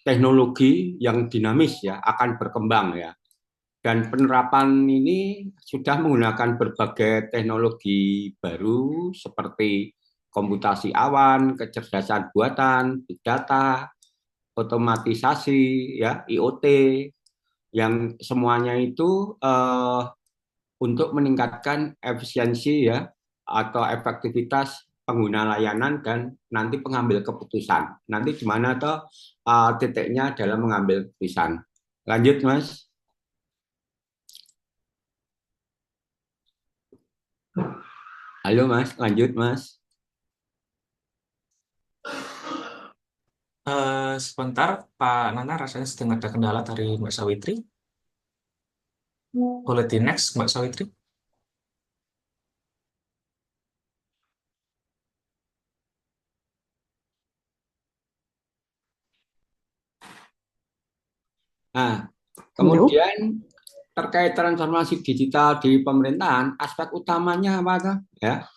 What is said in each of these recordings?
teknologi yang dinamis ya akan berkembang ya. Dan penerapan ini sudah menggunakan berbagai teknologi baru seperti komputasi awan, kecerdasan buatan, big data, otomatisasi, ya IoT, yang semuanya itu untuk meningkatkan efisiensi ya atau efektivitas pengguna layanan dan nanti pengambil keputusan. Nanti di mana tuh titiknya dalam mengambil keputusan. Lanjut, Mas. Halo, Mas. Lanjut, Mas. Sebentar, Pak Nana rasanya sedang ada kendala dari Mbak Sawitri. Boleh di next, Mbak Sawitri? Nah, Halo. kemudian terkait transformasi digital di pemerintahan, aspek utamanya apa tuh? Ya,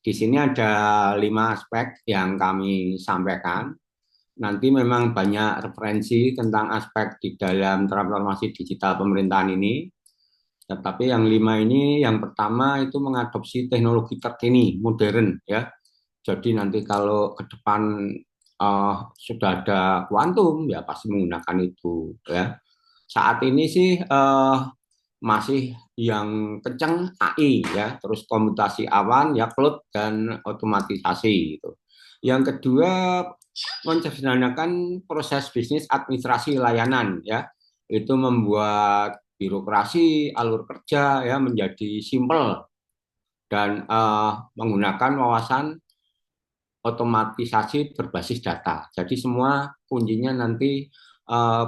di sini ada 5 aspek yang kami sampaikan. Nanti memang banyak referensi tentang aspek di dalam transformasi digital pemerintahan ini. Tetapi yang 5 ini, yang pertama itu mengadopsi teknologi terkini, modern ya. Jadi nanti kalau ke depan sudah ada kuantum, ya pasti menggunakan itu ya. Saat ini sih masih yang kencang AI ya, terus komputasi awan ya, cloud dan otomatisasi gitu. Yang kedua menyederhanakan proses bisnis administrasi layanan ya, itu membuat birokrasi alur kerja ya menjadi simpel dan menggunakan wawasan otomatisasi berbasis data. Jadi semua kuncinya nanti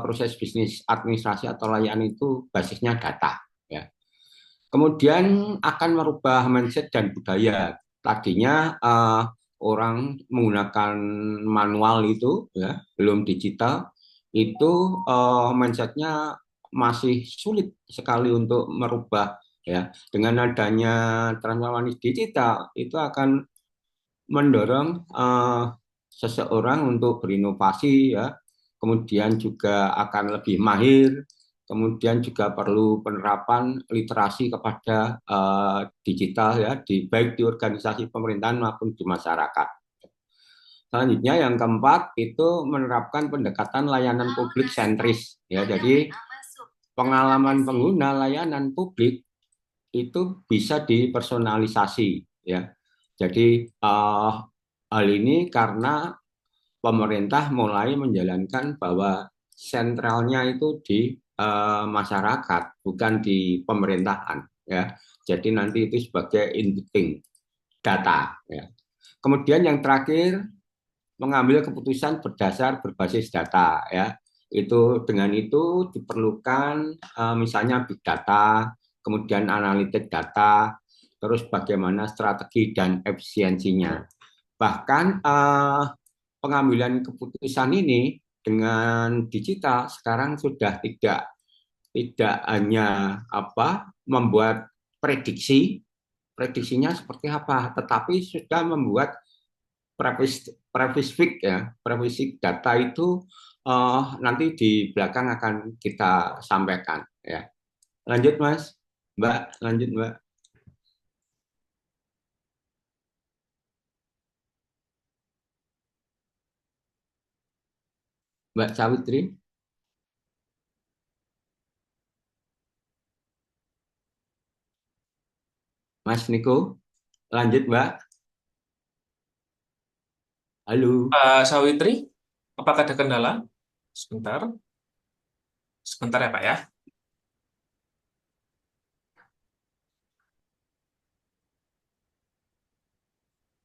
proses bisnis administrasi atau layanan itu basisnya data ya. Kemudian akan merubah mindset dan budaya. Tadinya orang menggunakan manual itu ya, belum digital, itu mindsetnya masih sulit sekali untuk merubah ya. Dengan adanya transformasi digital itu akan mendorong seseorang untuk berinovasi ya, kemudian juga akan lebih mahir, kemudian juga perlu penerapan literasi kepada digital ya, baik di organisasi pemerintahan maupun di masyarakat. Selanjutnya yang keempat itu menerapkan pendekatan layanan publik sentris ya. Jadi pengalaman pengguna layanan publik itu bisa dipersonalisasi ya. Jadi hal ini karena pemerintah mulai menjalankan bahwa sentralnya itu di masyarakat, bukan di pemerintahan ya. Jadi nanti itu sebagai inputting data ya. Kemudian yang terakhir mengambil keputusan berdasar berbasis data ya. Itu dengan itu diperlukan misalnya big data, kemudian analitik data, terus bagaimana strategi dan efisiensinya. Bahkan pengambilan keputusan ini dengan digital sekarang sudah tidak hanya membuat prediksi, prediksinya seperti apa, tetapi sudah membuat preview ya, preview data itu nanti di belakang akan kita sampaikan ya. Lanjut Mas, Mbak, lanjut Mbak, Mbak Sawitri, Mas Niko, lanjut Mbak. Halo. Pak Sawitri, apakah ada kendala? Sebentar, sebentar ya Pak ya.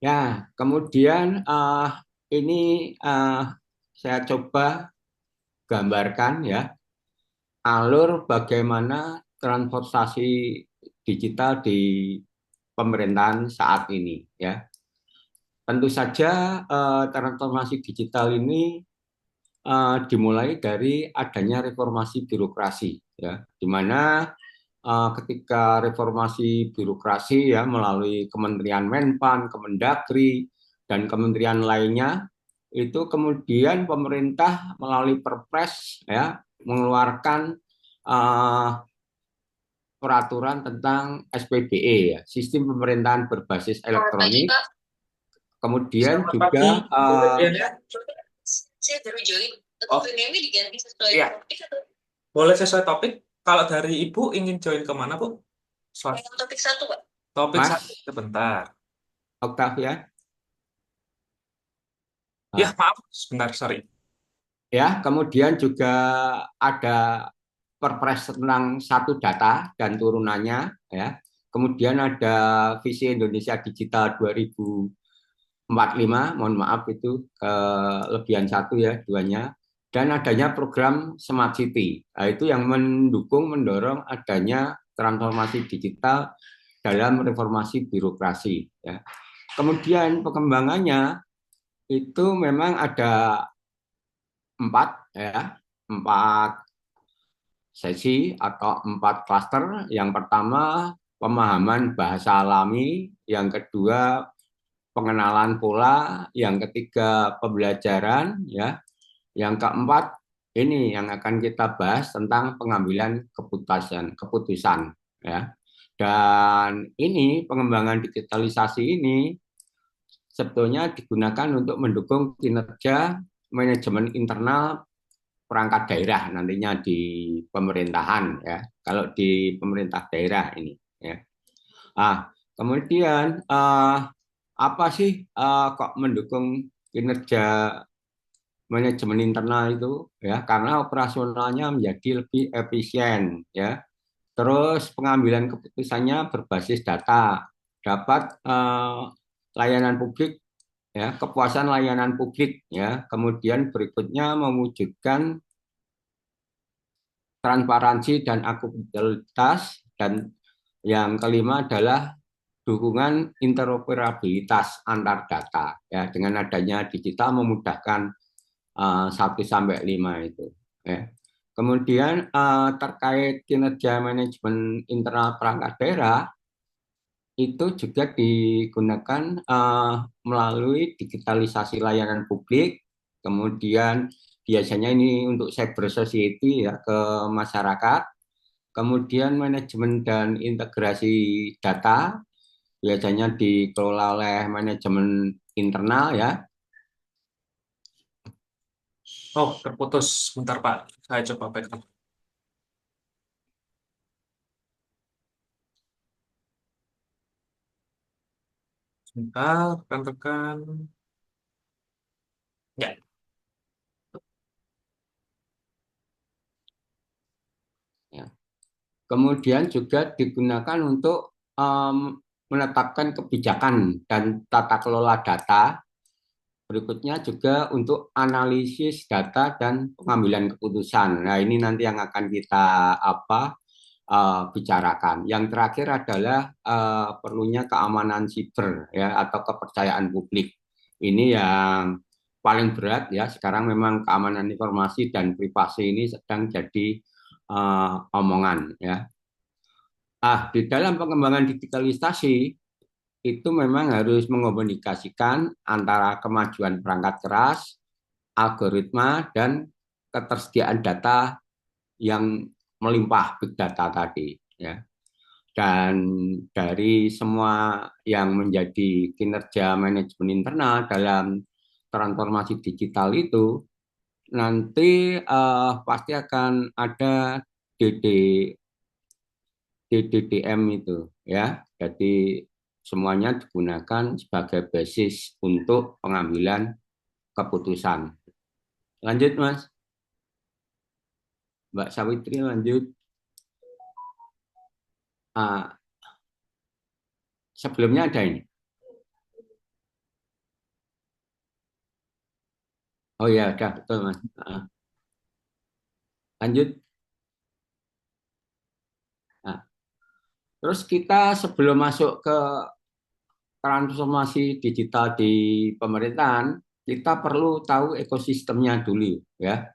Ya, kemudian ini saya coba gambarkan ya alur bagaimana transportasi digital di pemerintahan saat ini ya. Tentu saja transformasi digital ini dimulai dari adanya reformasi birokrasi ya, di mana ketika reformasi birokrasi ya melalui Kementerian Menpan, Kemendagri dan kementerian lainnya itu kemudian pemerintah melalui Perpres ya mengeluarkan eh, peraturan tentang SPBE ya, sistem pemerintahan berbasis Selamat pagi, elektronik. Kak. Kemudian Selamat juga pagi, Bu Febrian ya. Saya baru join. Oh, Username-nya diganti sesuai iya. topik atau Boleh sesuai topik. Kalau dari Ibu ingin join kemana, Bu? Soal yang topik satu, Pak? topik satu, Mas sebentar. Octavia. Ya, Nah, maaf, sebentar, sorry. ya, kemudian juga ada Perpres tentang satu data dan turunannya ya. Kemudian ada visi Indonesia Digital 2045, mohon maaf itu kelebihan satu ya duanya. Dan adanya program Smart City. Nah, itu yang mendukung mendorong adanya transformasi digital dalam reformasi birokrasi ya. Kemudian perkembangannya itu memang ada empat ya, empat sesi atau empat klaster. Yang pertama pemahaman bahasa alami, yang kedua pengenalan pola, yang ketiga pembelajaran ya, yang keempat ini yang akan kita bahas tentang pengambilan keputusan ya. Dan ini pengembangan digitalisasi ini sebetulnya digunakan untuk mendukung kinerja manajemen internal perangkat daerah nantinya di pemerintahan ya. Kalau di pemerintah daerah ini ya. Kemudian apa sih kok mendukung kinerja manajemen internal itu ya? Karena operasionalnya menjadi lebih efisien ya. Terus pengambilan keputusannya berbasis data, dapat layanan publik ya, kepuasan layanan publik ya. Kemudian berikutnya mewujudkan transparansi dan akuntabilitas, dan yang kelima adalah dukungan interoperabilitas antar data ya, dengan adanya digital memudahkan 1 sampai 5 itu ya. Kemudian terkait kinerja manajemen internal perangkat daerah itu juga digunakan melalui digitalisasi layanan publik, kemudian biasanya ini untuk cyber society ya ke masyarakat, kemudian manajemen dan integrasi data biasanya dikelola oleh manajemen internal ya. Oh, terputus. Sebentar, Pak. Saya coba backup. Sebentar, rekan-rekan. Ya. Ya. Kemudian juga digunakan untuk menetapkan kebijakan dan tata kelola data. Berikutnya juga untuk analisis data dan pengambilan keputusan. Nah, ini nanti yang akan kita bicarakan. Yang terakhir adalah perlunya keamanan siber ya atau kepercayaan publik. Ini yang paling berat ya. Sekarang memang keamanan informasi dan privasi ini sedang jadi omongan ya. Di dalam pengembangan digitalisasi itu memang harus mengomunikasikan antara kemajuan perangkat keras, algoritma, dan ketersediaan data yang melimpah big data tadi ya. Dan dari semua yang menjadi kinerja manajemen internal dalam transformasi digital itu nanti pasti akan ada DD DDDM itu ya. Jadi semuanya digunakan sebagai basis untuk pengambilan keputusan. Lanjut Mas, Mbak Sawitri lanjut. Ah, Sebelumnya ada ini. Oh ya, udah betul Mas. Lanjut. Nah, terus kita sebelum masuk ke transformasi digital di pemerintahan, kita perlu tahu ekosistemnya dulu ya.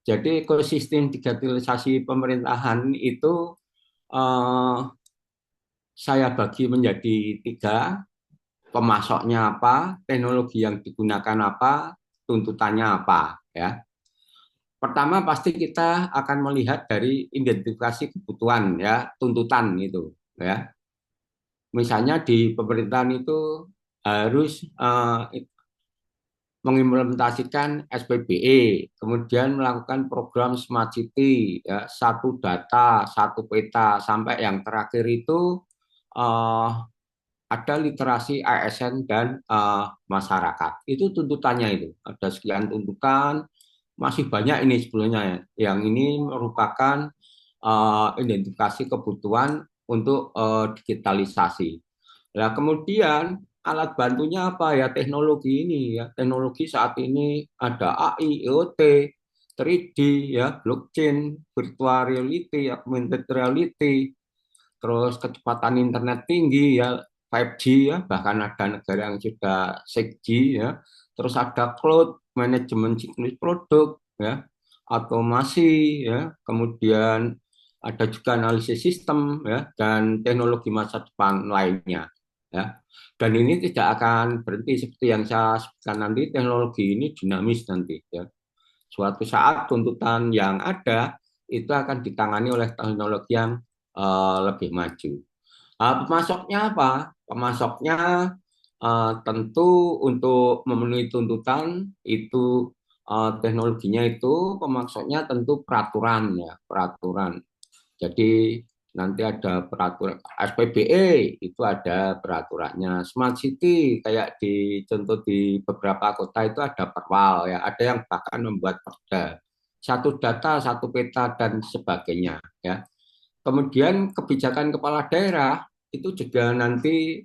Jadi ekosistem digitalisasi pemerintahan itu eh, saya bagi menjadi tiga: pemasoknya apa, teknologi yang digunakan apa, tuntutannya apa ya. Pertama pasti kita akan melihat dari identifikasi kebutuhan ya, tuntutan gitu ya. Misalnya di pemerintahan itu harus mengimplementasikan SPBE, kemudian melakukan program Smart City, ya, satu data, satu peta, sampai yang terakhir itu uh, ada literasi ASN dan masyarakat. Itu tuntutannya itu. Ada sekian tuntutan, masih banyak ini sebelumnya ya. Yang ini merupakan identifikasi kebutuhan untuk digitalisasi. Nah, kemudian alat bantunya apa ya, teknologi ini ya. Teknologi saat ini ada AI, IoT, 3D ya, blockchain, virtual reality, augmented reality, terus kecepatan internet tinggi ya, 5G ya, bahkan ada negara yang sudah 6G ya. Terus ada cloud, manajemen siklus produk ya, otomasi ya, kemudian ada juga analisis sistem ya, dan teknologi masa depan lainnya ya. Dan ini tidak akan berhenti seperti yang saya sebutkan nanti, teknologi ini dinamis nanti ya. Suatu saat tuntutan yang ada itu akan ditangani oleh teknologi yang lebih maju. Pemasoknya apa? Pemasoknya tentu untuk memenuhi tuntutan itu teknologinya itu pemasoknya tentu peraturan ya, peraturan. Jadi nanti ada peraturan SPBE itu ada peraturannya. Smart City kayak di contoh di beberapa kota itu ada perwal ya, ada yang bahkan membuat perda. Satu data, satu peta dan sebagainya ya. Kemudian kebijakan kepala daerah itu juga nanti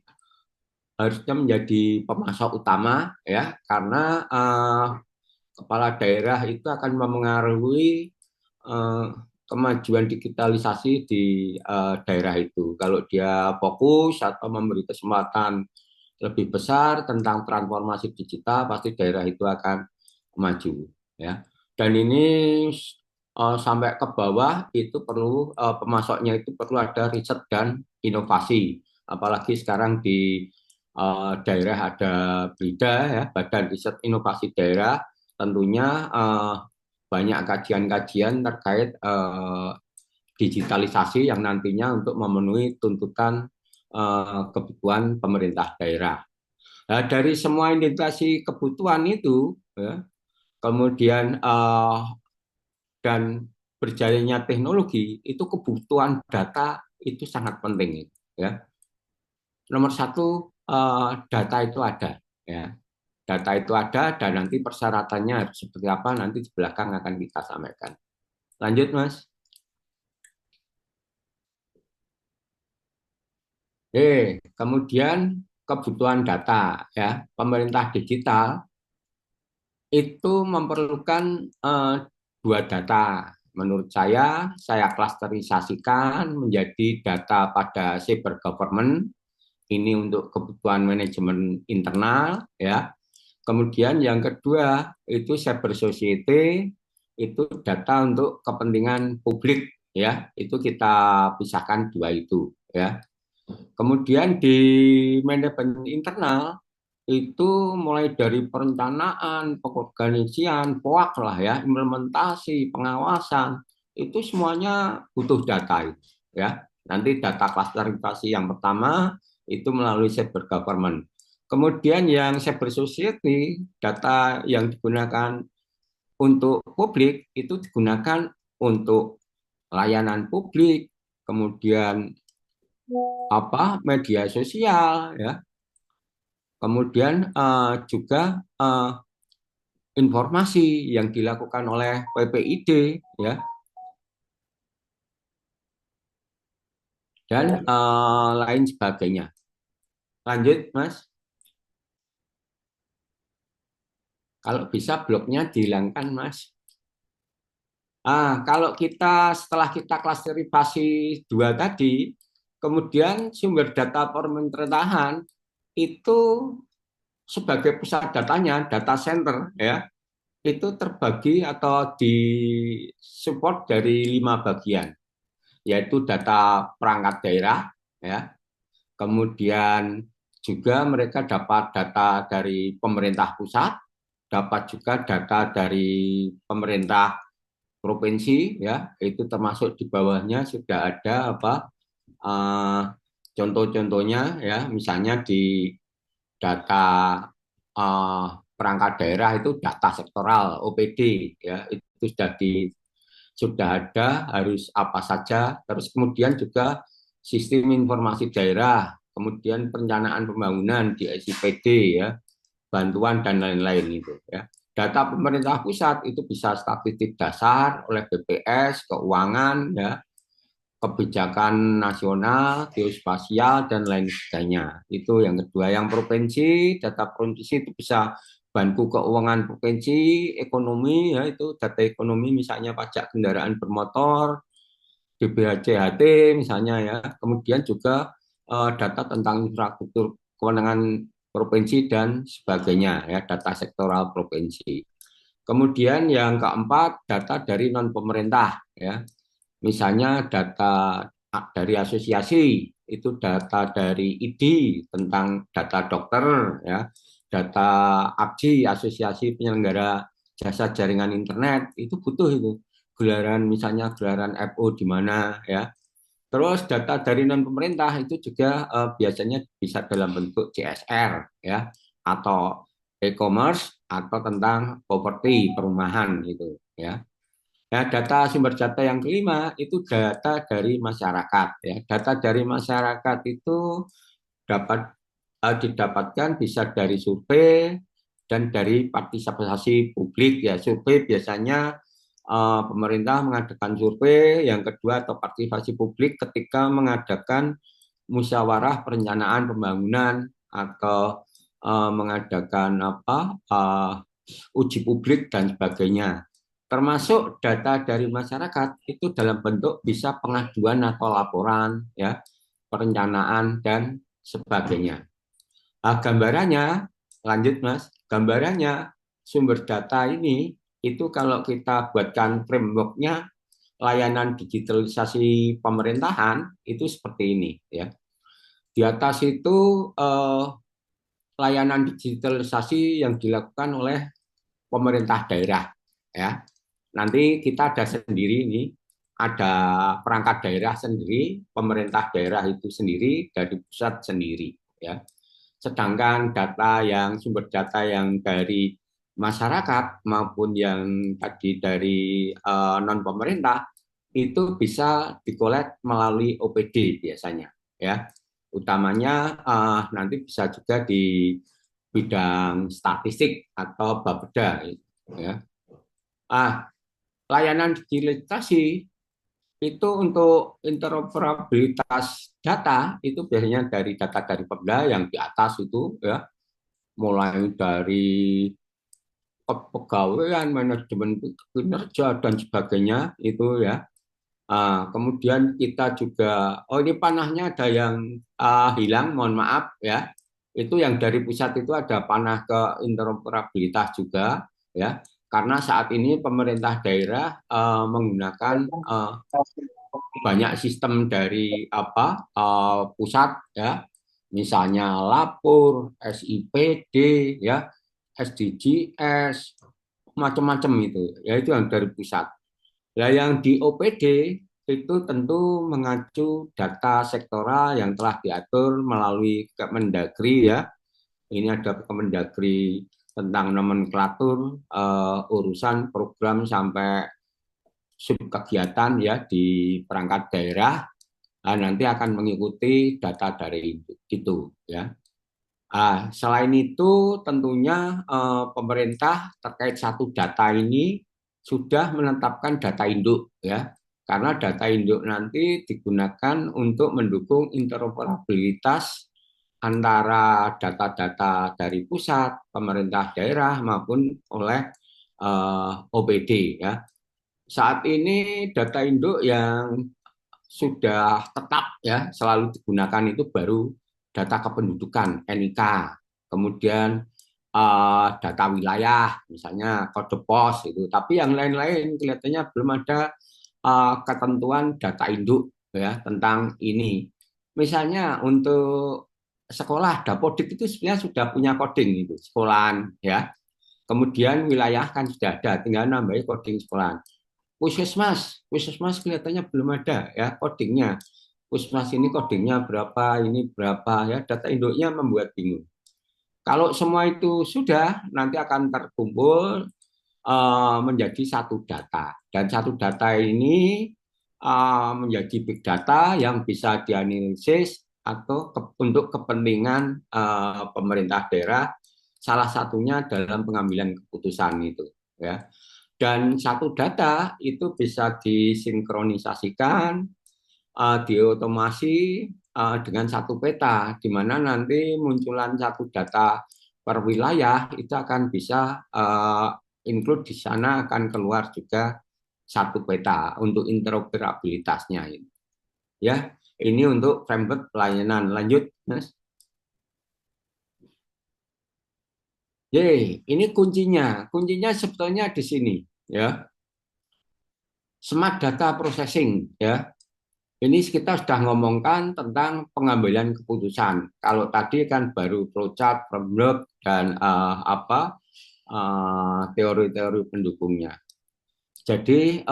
harusnya menjadi pemasok utama ya, karena kepala daerah itu akan memengaruhi kemajuan digitalisasi di daerah itu. Kalau dia fokus atau memberi kesempatan lebih besar tentang transformasi digital, pasti daerah itu akan maju ya. Dan ini sampai ke bawah itu perlu pemasoknya itu perlu ada riset dan inovasi. Apalagi sekarang di daerah ada BRIDA ya, Badan Riset Inovasi Daerah, tentunya banyak kajian-kajian terkait digitalisasi yang nantinya untuk memenuhi tuntutan kebutuhan pemerintah daerah. Nah, dari semua identifikasi kebutuhan itu, ya, kemudian dan berjalannya teknologi itu kebutuhan data itu sangat penting ya. Nomor satu data itu ada ya, data itu ada dan nanti persyaratannya harus seperti apa nanti di belakang akan kita sampaikan. Lanjut Mas. Kemudian kebutuhan data ya, pemerintah digital itu memerlukan dua data. Menurut saya klasterisasikan menjadi data pada cyber government, ini untuk kebutuhan manajemen internal ya. Kemudian yang kedua itu cyber society, itu data untuk kepentingan publik ya. Itu kita pisahkan dua itu ya. Kemudian di manajemen internal itu mulai dari perencanaan, pengorganisian, POAK lah ya, implementasi, pengawasan, itu semuanya butuh data itu ya. Nanti data klasterisasi yang pertama itu melalui cyber government. Kemudian yang cyber society, data yang digunakan untuk publik itu digunakan untuk layanan publik, kemudian media sosial ya, kemudian juga informasi yang dilakukan oleh PPID ya, dan lain sebagainya. Lanjut Mas, kalau bisa bloknya dihilangkan Mas. Kalau kita setelah kita klasifikasi dua tadi, kemudian sumber data pemerintahan itu sebagai pusat datanya, data center ya, itu terbagi atau disupport dari 5 bagian, yaitu data perangkat daerah ya, kemudian juga mereka dapat data dari pemerintah pusat dapat juga data dari pemerintah provinsi ya, itu termasuk di bawahnya sudah ada eh, contoh-contohnya ya, misalnya di data eh, perangkat daerah itu data sektoral OPD ya, itu sudah ada harus apa saja. Terus kemudian juga sistem informasi daerah, kemudian perencanaan pembangunan di SIPD ya, bantuan dan lain-lain itu ya. Data pemerintah pusat itu bisa statistik dasar oleh BPS, keuangan ya, kebijakan nasional, geospasial dan lain sebagainya. Itu yang kedua. Yang provinsi, data provinsi itu bisa bantu keuangan provinsi, ekonomi ya, itu data ekonomi misalnya pajak kendaraan bermotor, DBHCHT misalnya ya. Kemudian juga data tentang infrastruktur kewenangan provinsi dan sebagainya ya, data sektoral provinsi. Kemudian yang keempat, data dari non pemerintah ya. Misalnya data dari asosiasi, itu data dari ID tentang data dokter ya, data APJI, Asosiasi Penyelenggara Jasa Jaringan Internet, itu butuh itu. Gelaran misalnya gelaran FO di mana ya. Terus data dari non pemerintah itu juga biasanya bisa dalam bentuk CSR ya, atau e-commerce atau tentang properti perumahan gitu ya. Ya, data sumber data yang kelima itu data dari masyarakat ya. Data dari masyarakat itu dapat didapatkan bisa dari survei dan dari partisipasi publik ya. Survei biasanya pemerintah mengadakan survei, yang kedua atau partisipasi publik ketika mengadakan musyawarah perencanaan pembangunan atau mengadakan uji publik dan sebagainya. Termasuk data dari masyarakat itu dalam bentuk bisa pengaduan atau laporan ya, perencanaan dan sebagainya. Gambarannya, lanjut Mas, gambarannya sumber data ini itu kalau kita buatkan frameworknya layanan digitalisasi pemerintahan itu seperti ini ya. Di atas itu layanan digitalisasi yang dilakukan oleh pemerintah daerah ya. Nanti kita ada sendiri ini, ada perangkat daerah sendiri, pemerintah daerah itu sendiri, dari pusat sendiri ya. Sedangkan data yang sumber data yang dari masyarakat maupun yang tadi dari non pemerintah itu bisa dikolek melalui OPD biasanya ya. Utamanya nanti bisa juga di bidang statistik atau Bapeda ya. Layanan digitalisasi itu untuk interoperabilitas data itu biasanya dari data dari Pemda yang di atas itu ya, mulai dari kepegawaian, manajemen kinerja dan sebagainya itu ya. Kemudian kita juga, oh ini panahnya ada yang hilang, mohon maaf ya. Itu yang dari pusat itu ada panah ke interoperabilitas juga ya. Karena saat ini pemerintah daerah menggunakan banyak sistem dari pusat ya, misalnya Lapor, SIPD ya, SDGs, macam-macam itu. Ya itu yang dari pusat. Nah, yang di OPD itu tentu mengacu data sektoral yang telah diatur melalui Kemendagri ya. Ini ada Kemendagri tentang nomenklatur urusan program sampai subkegiatan ya di perangkat daerah. Nanti akan mengikuti data dari itu ya. Selain itu tentunya pemerintah terkait satu data ini sudah menetapkan data induk ya, karena data induk nanti digunakan untuk mendukung interoperabilitas antara data-data dari pusat, pemerintah daerah maupun oleh OPD ya. Saat ini data induk yang sudah tetap ya selalu digunakan itu baru data kependudukan NIK, kemudian data wilayah misalnya kode pos itu, tapi yang lain-lain kelihatannya belum ada ketentuan data induk ya tentang ini. Misalnya untuk sekolah Dapodik itu sebenarnya sudah punya coding itu sekolahan ya. Kemudian wilayah kan sudah ada, tinggal nambahin coding sekolahan. Puskesmas kelihatannya belum ada ya codingnya. Puskesmas ini codingnya berapa, ini berapa ya, data induknya membuat bingung. Kalau semua itu sudah, nanti akan terkumpul menjadi satu data. Dan satu data ini menjadi big data yang bisa dianalisis atau untuk kepentingan pemerintah daerah, salah satunya dalam pengambilan keputusan itu. Ya. Dan satu data itu bisa disinkronisasikan, diotomasi dengan satu peta, di mana nanti munculan satu data per wilayah itu akan bisa include di sana akan keluar juga satu peta untuk interoperabilitasnya. Ya, ini untuk framework pelayanan. Lanjut, Mas. Ini kuncinya. Kuncinya sebetulnya di sini, ya. Smart data processing, ya. Ini kita sudah ngomongkan tentang pengambilan keputusan. Kalau tadi kan baru flowchart, framework, dan teori-teori pendukungnya. Jadi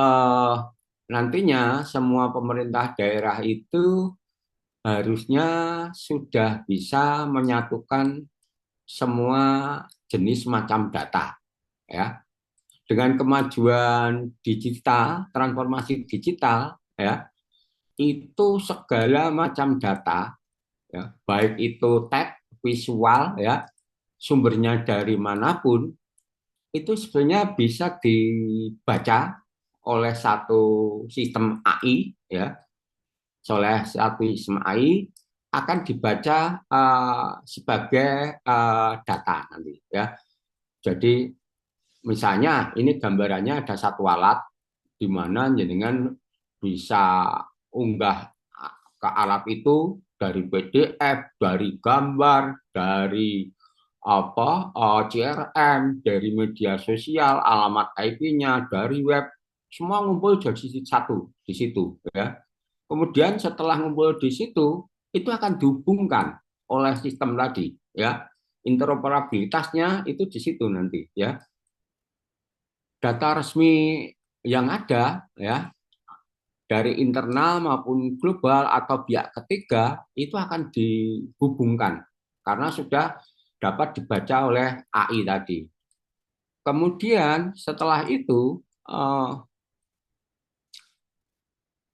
nantinya semua pemerintah daerah itu harusnya sudah bisa menyatukan semua jenis macam data, ya. Dengan kemajuan digital, transformasi digital, ya, itu segala macam data, ya, baik itu teks, visual, ya, sumbernya dari manapun, itu sebenarnya bisa dibaca oleh satu sistem AI, ya, oleh satu sistem AI akan dibaca sebagai data nanti, ya. Jadi misalnya ini gambarannya ada satu alat di mana jenengan bisa unggah ke alat itu dari PDF, dari gambar, dari CRM, dari media sosial, alamat IP-nya, dari web, semua ngumpul jadi satu di situ, ya. Kemudian setelah ngumpul di situ, itu akan dihubungkan oleh sistem tadi, ya. Interoperabilitasnya itu di situ nanti, ya. Data resmi yang ada, ya, dari internal maupun global atau pihak ketiga itu akan dihubungkan karena sudah dapat dibaca oleh AI tadi. Kemudian setelah itu,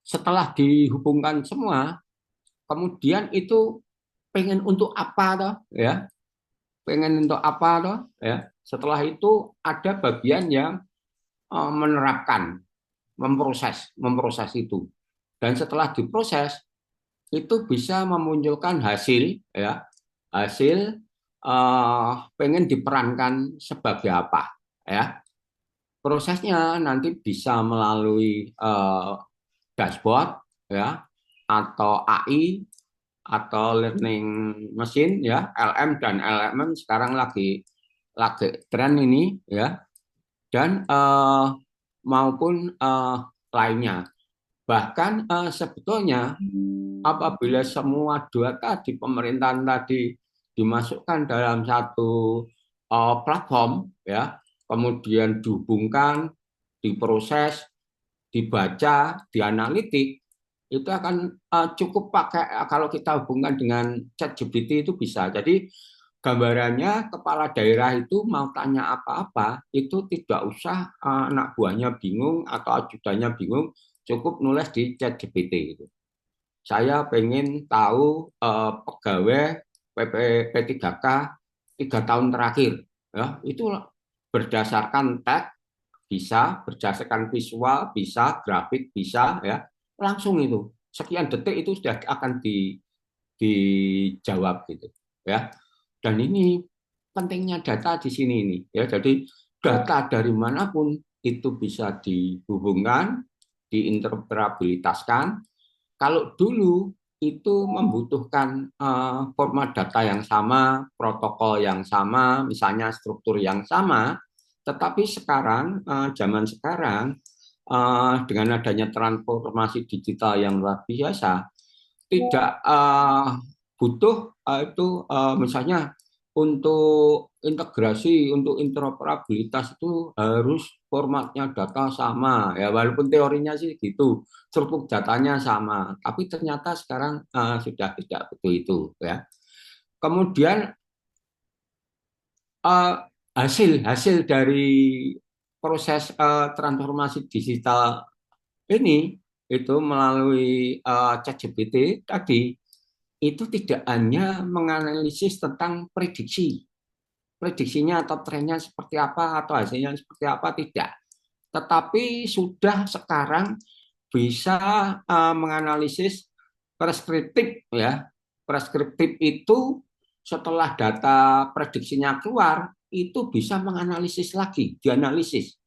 setelah dihubungkan semua, kemudian itu pengen untuk apa toh, ya? Pengen untuk apa toh, ya? Setelah itu ada bagian yang menerapkan, memproses itu. Dan setelah diproses itu bisa memunculkan hasil, ya, hasil pengen diperankan sebagai apa, ya. Prosesnya nanti bisa melalui dashboard, ya, atau AI atau learning machine, ya, LM dan LMM sekarang lagi tren ini, ya, dan maupun lainnya. Bahkan sebetulnya apabila semua data di pemerintahan tadi dimasukkan dalam satu platform, ya, kemudian dihubungkan, diproses, dibaca, dianalitik, itu akan cukup pakai kalau kita hubungkan dengan ChatGPT itu bisa. Jadi gambarannya kepala daerah itu mau tanya apa-apa itu tidak usah anak buahnya bingung atau ajudannya bingung, cukup nulis di ChatGPT itu. Saya pengen tahu pegawai P3K 3 tahun terakhir, ya, itu berdasarkan teks bisa, berdasarkan visual bisa, grafik bisa, ya, langsung itu sekian detik itu sudah akan dijawab gitu, ya. Dan ini pentingnya data di sini ini, ya. Jadi data dari manapun itu bisa dihubungkan, diinteroperabilitaskan. Kalau dulu itu membutuhkan format data yang sama, protokol yang sama, misalnya struktur yang sama, tetapi sekarang, zaman sekarang, dengan adanya transformasi digital yang luar biasa, tidak butuh itu misalnya untuk integrasi untuk interoperabilitas itu harus formatnya data sama ya, walaupun teorinya sih gitu, struktur datanya sama, tapi ternyata sekarang sudah tidak begitu itu ya. Kemudian eh, hasil hasil dari proses transformasi digital ini itu melalui ChatGPT tadi itu tidak hanya menganalisis tentang prediksinya atau trennya seperti apa atau hasilnya seperti apa, tidak, tetapi sudah sekarang bisa menganalisis preskriptif ya. Preskriptif itu setelah data prediksinya keluar itu bisa menganalisis lagi, dianalisis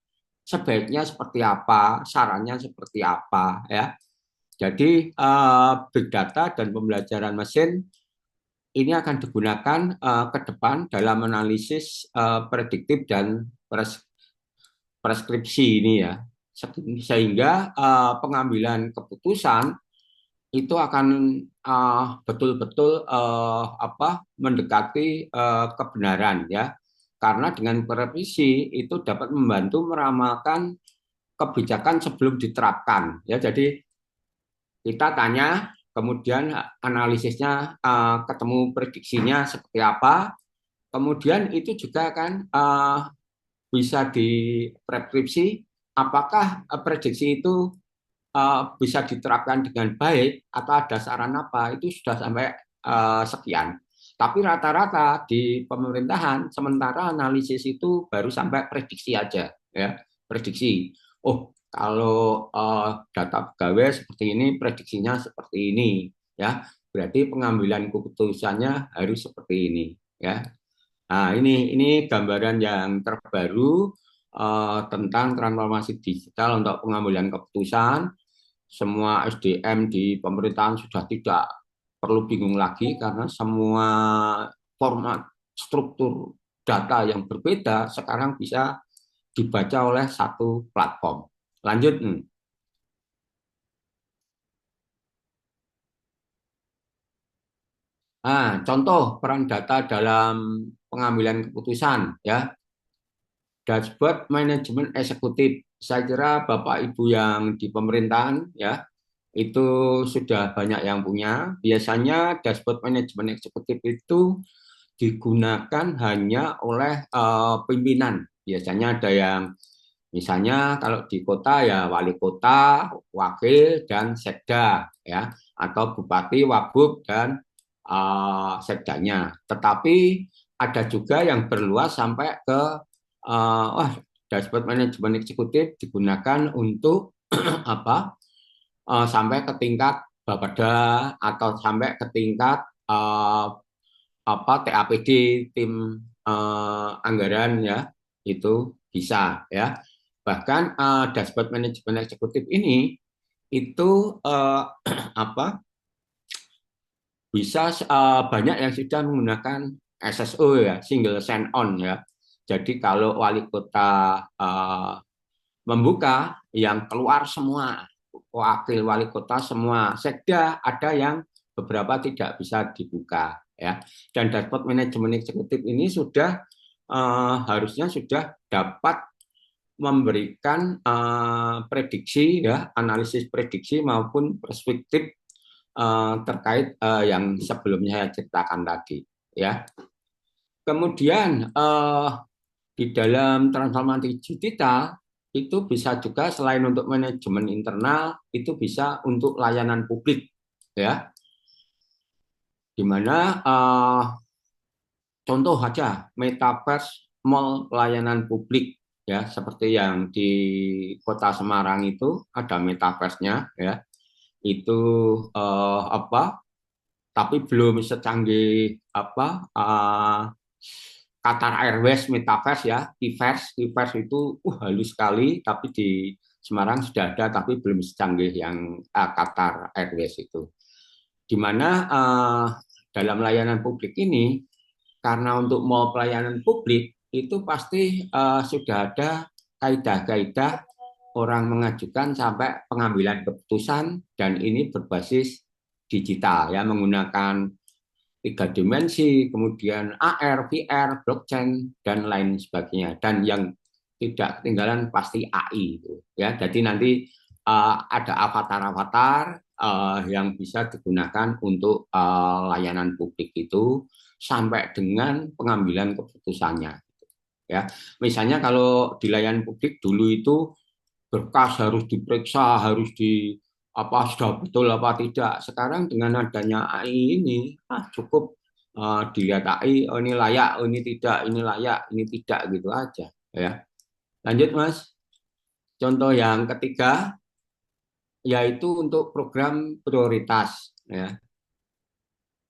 sebaiknya seperti apa, sarannya seperti apa ya. Jadi big data dan pembelajaran mesin ini akan digunakan ke depan dalam analisis prediktif dan preskripsi ini ya, sehingga pengambilan keputusan itu akan betul-betul mendekati kebenaran ya, karena dengan presisi itu dapat membantu meramalkan kebijakan sebelum diterapkan ya. Jadi kita tanya, kemudian analisisnya ketemu prediksinya seperti apa, kemudian itu juga kan bisa diprediksi apakah prediksi itu bisa diterapkan dengan baik atau ada saran apa, itu sudah sampai sekian. Tapi rata-rata di pemerintahan sementara analisis itu baru sampai prediksi aja ya, prediksi. Oh, kalau data pegawai seperti ini, prediksinya seperti ini ya. Berarti pengambilan keputusannya harus seperti ini ya. Nah, ini gambaran yang terbaru tentang transformasi digital untuk pengambilan keputusan. Semua SDM di pemerintahan sudah tidak perlu bingung lagi karena semua format struktur data yang berbeda sekarang bisa dibaca oleh satu platform. Lanjut. Nah, contoh peran data dalam pengambilan keputusan ya. Dashboard manajemen eksekutif. Saya kira Bapak Ibu yang di pemerintahan ya itu sudah banyak yang punya. Biasanya dashboard manajemen eksekutif itu digunakan hanya oleh pimpinan. Biasanya ada yang misalnya kalau di kota ya wali kota, wakil dan sekda ya, atau bupati, wabub dan sekdanya. Tetapi ada juga yang berluas sampai ke dashboard manajemen eksekutif digunakan untuk apa? Sampai ke tingkat Bapeda atau sampai ke tingkat TAPD, tim anggaran ya, itu bisa ya. Bahkan dashboard manajemen eksekutif ini itu bisa banyak yang sudah menggunakan SSO ya, single sign on ya. Jadi kalau wali kota membuka, yang keluar semua, wakil wali kota semua, sekda ada yang beberapa tidak bisa dibuka ya. Dan dashboard manajemen eksekutif ini sudah harusnya sudah dapat memberikan prediksi ya, analisis prediksi maupun perspektif terkait yang sebelumnya saya ceritakan tadi ya. Kemudian di dalam transformasi digital itu bisa juga selain untuk manajemen internal itu bisa untuk layanan publik ya, di mana contoh aja metaverse mall pelayanan publik ya, seperti yang di Kota Semarang itu ada metaverse-nya ya, itu tapi belum secanggih Qatar Airways Metaverse ya, Iverse itu halus sekali, tapi di Semarang sudah ada, tapi belum secanggih yang Qatar Airways itu. Di mana dalam layanan publik ini, karena untuk mall pelayanan publik itu pasti sudah ada kaidah-kaidah orang mengajukan sampai pengambilan keputusan, dan ini berbasis digital ya, menggunakan tiga dimensi, kemudian AR, VR, blockchain, dan lain sebagainya. Dan yang tidak ketinggalan pasti AI itu ya. Jadi nanti ada avatar-avatar yang bisa digunakan untuk layanan publik itu sampai dengan pengambilan keputusannya ya. Misalnya kalau di layanan publik dulu itu berkas harus diperiksa, harus di apa sudah betul apa tidak. Sekarang dengan adanya AI ini cukup dilihat AI, oh ini layak, oh ini tidak, ini layak, ini tidak gitu aja ya. Lanjut Mas. Contoh yang ketiga yaitu untuk program prioritas ya.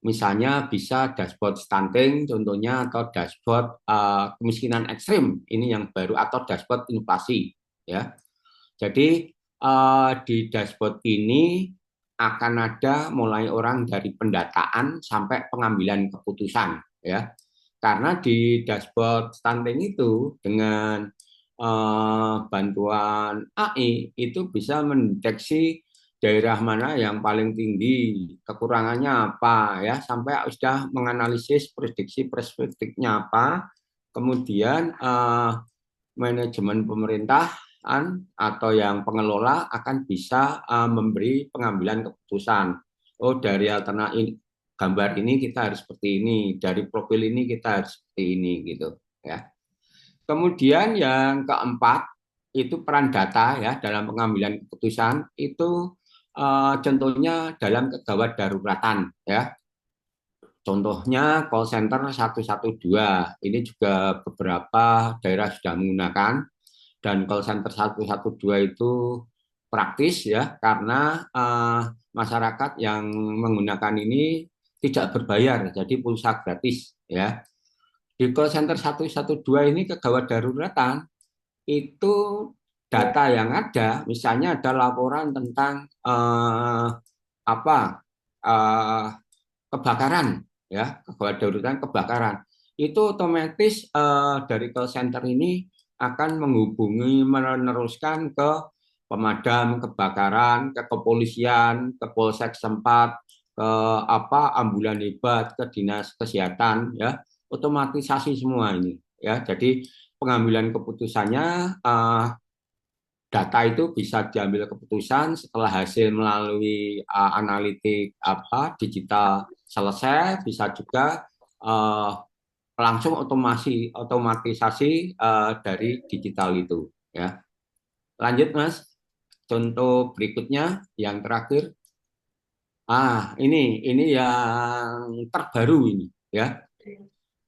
Misalnya bisa dashboard stunting contohnya atau dashboard kemiskinan ekstrim ini yang baru atau dashboard inflasi ya. Jadi di dashboard ini akan ada mulai orang dari pendataan sampai pengambilan keputusan ya. Karena di dashboard stunting itu dengan bantuan AI itu bisa mendeteksi daerah mana yang paling tinggi, kekurangannya apa ya, sampai sudah menganalisis prediksi perspektifnya apa, kemudian manajemen pemerintahan atau yang pengelola akan bisa memberi pengambilan keputusan. Oh dari alternatif gambar ini kita harus seperti ini, dari profil ini kita harus seperti ini gitu ya. Kemudian yang keempat itu peran data ya dalam pengambilan keputusan itu contohnya dalam kegawat daruratan ya. Contohnya call center 112 ini juga beberapa daerah sudah menggunakan dan call center 112 itu praktis ya karena masyarakat yang menggunakan ini tidak berbayar jadi pulsa gratis ya. Di call center 112 ini kegawat daruratan itu data yang ada, misalnya ada laporan tentang apa kebakaran, ya kegawat daruratan kebakaran, itu otomatis dari call center ini akan menghubungi meneruskan ke pemadam kebakaran, ke kepolisian, ke polsek setempat, ke apa ambulan hebat, ke dinas kesehatan, ya otomatisasi semua ini, ya jadi pengambilan keputusannya data itu bisa diambil keputusan setelah hasil melalui analitik apa digital selesai bisa juga langsung otomatisasi dari digital itu ya. Lanjut Mas, contoh berikutnya yang terakhir. Ini yang terbaru ini ya.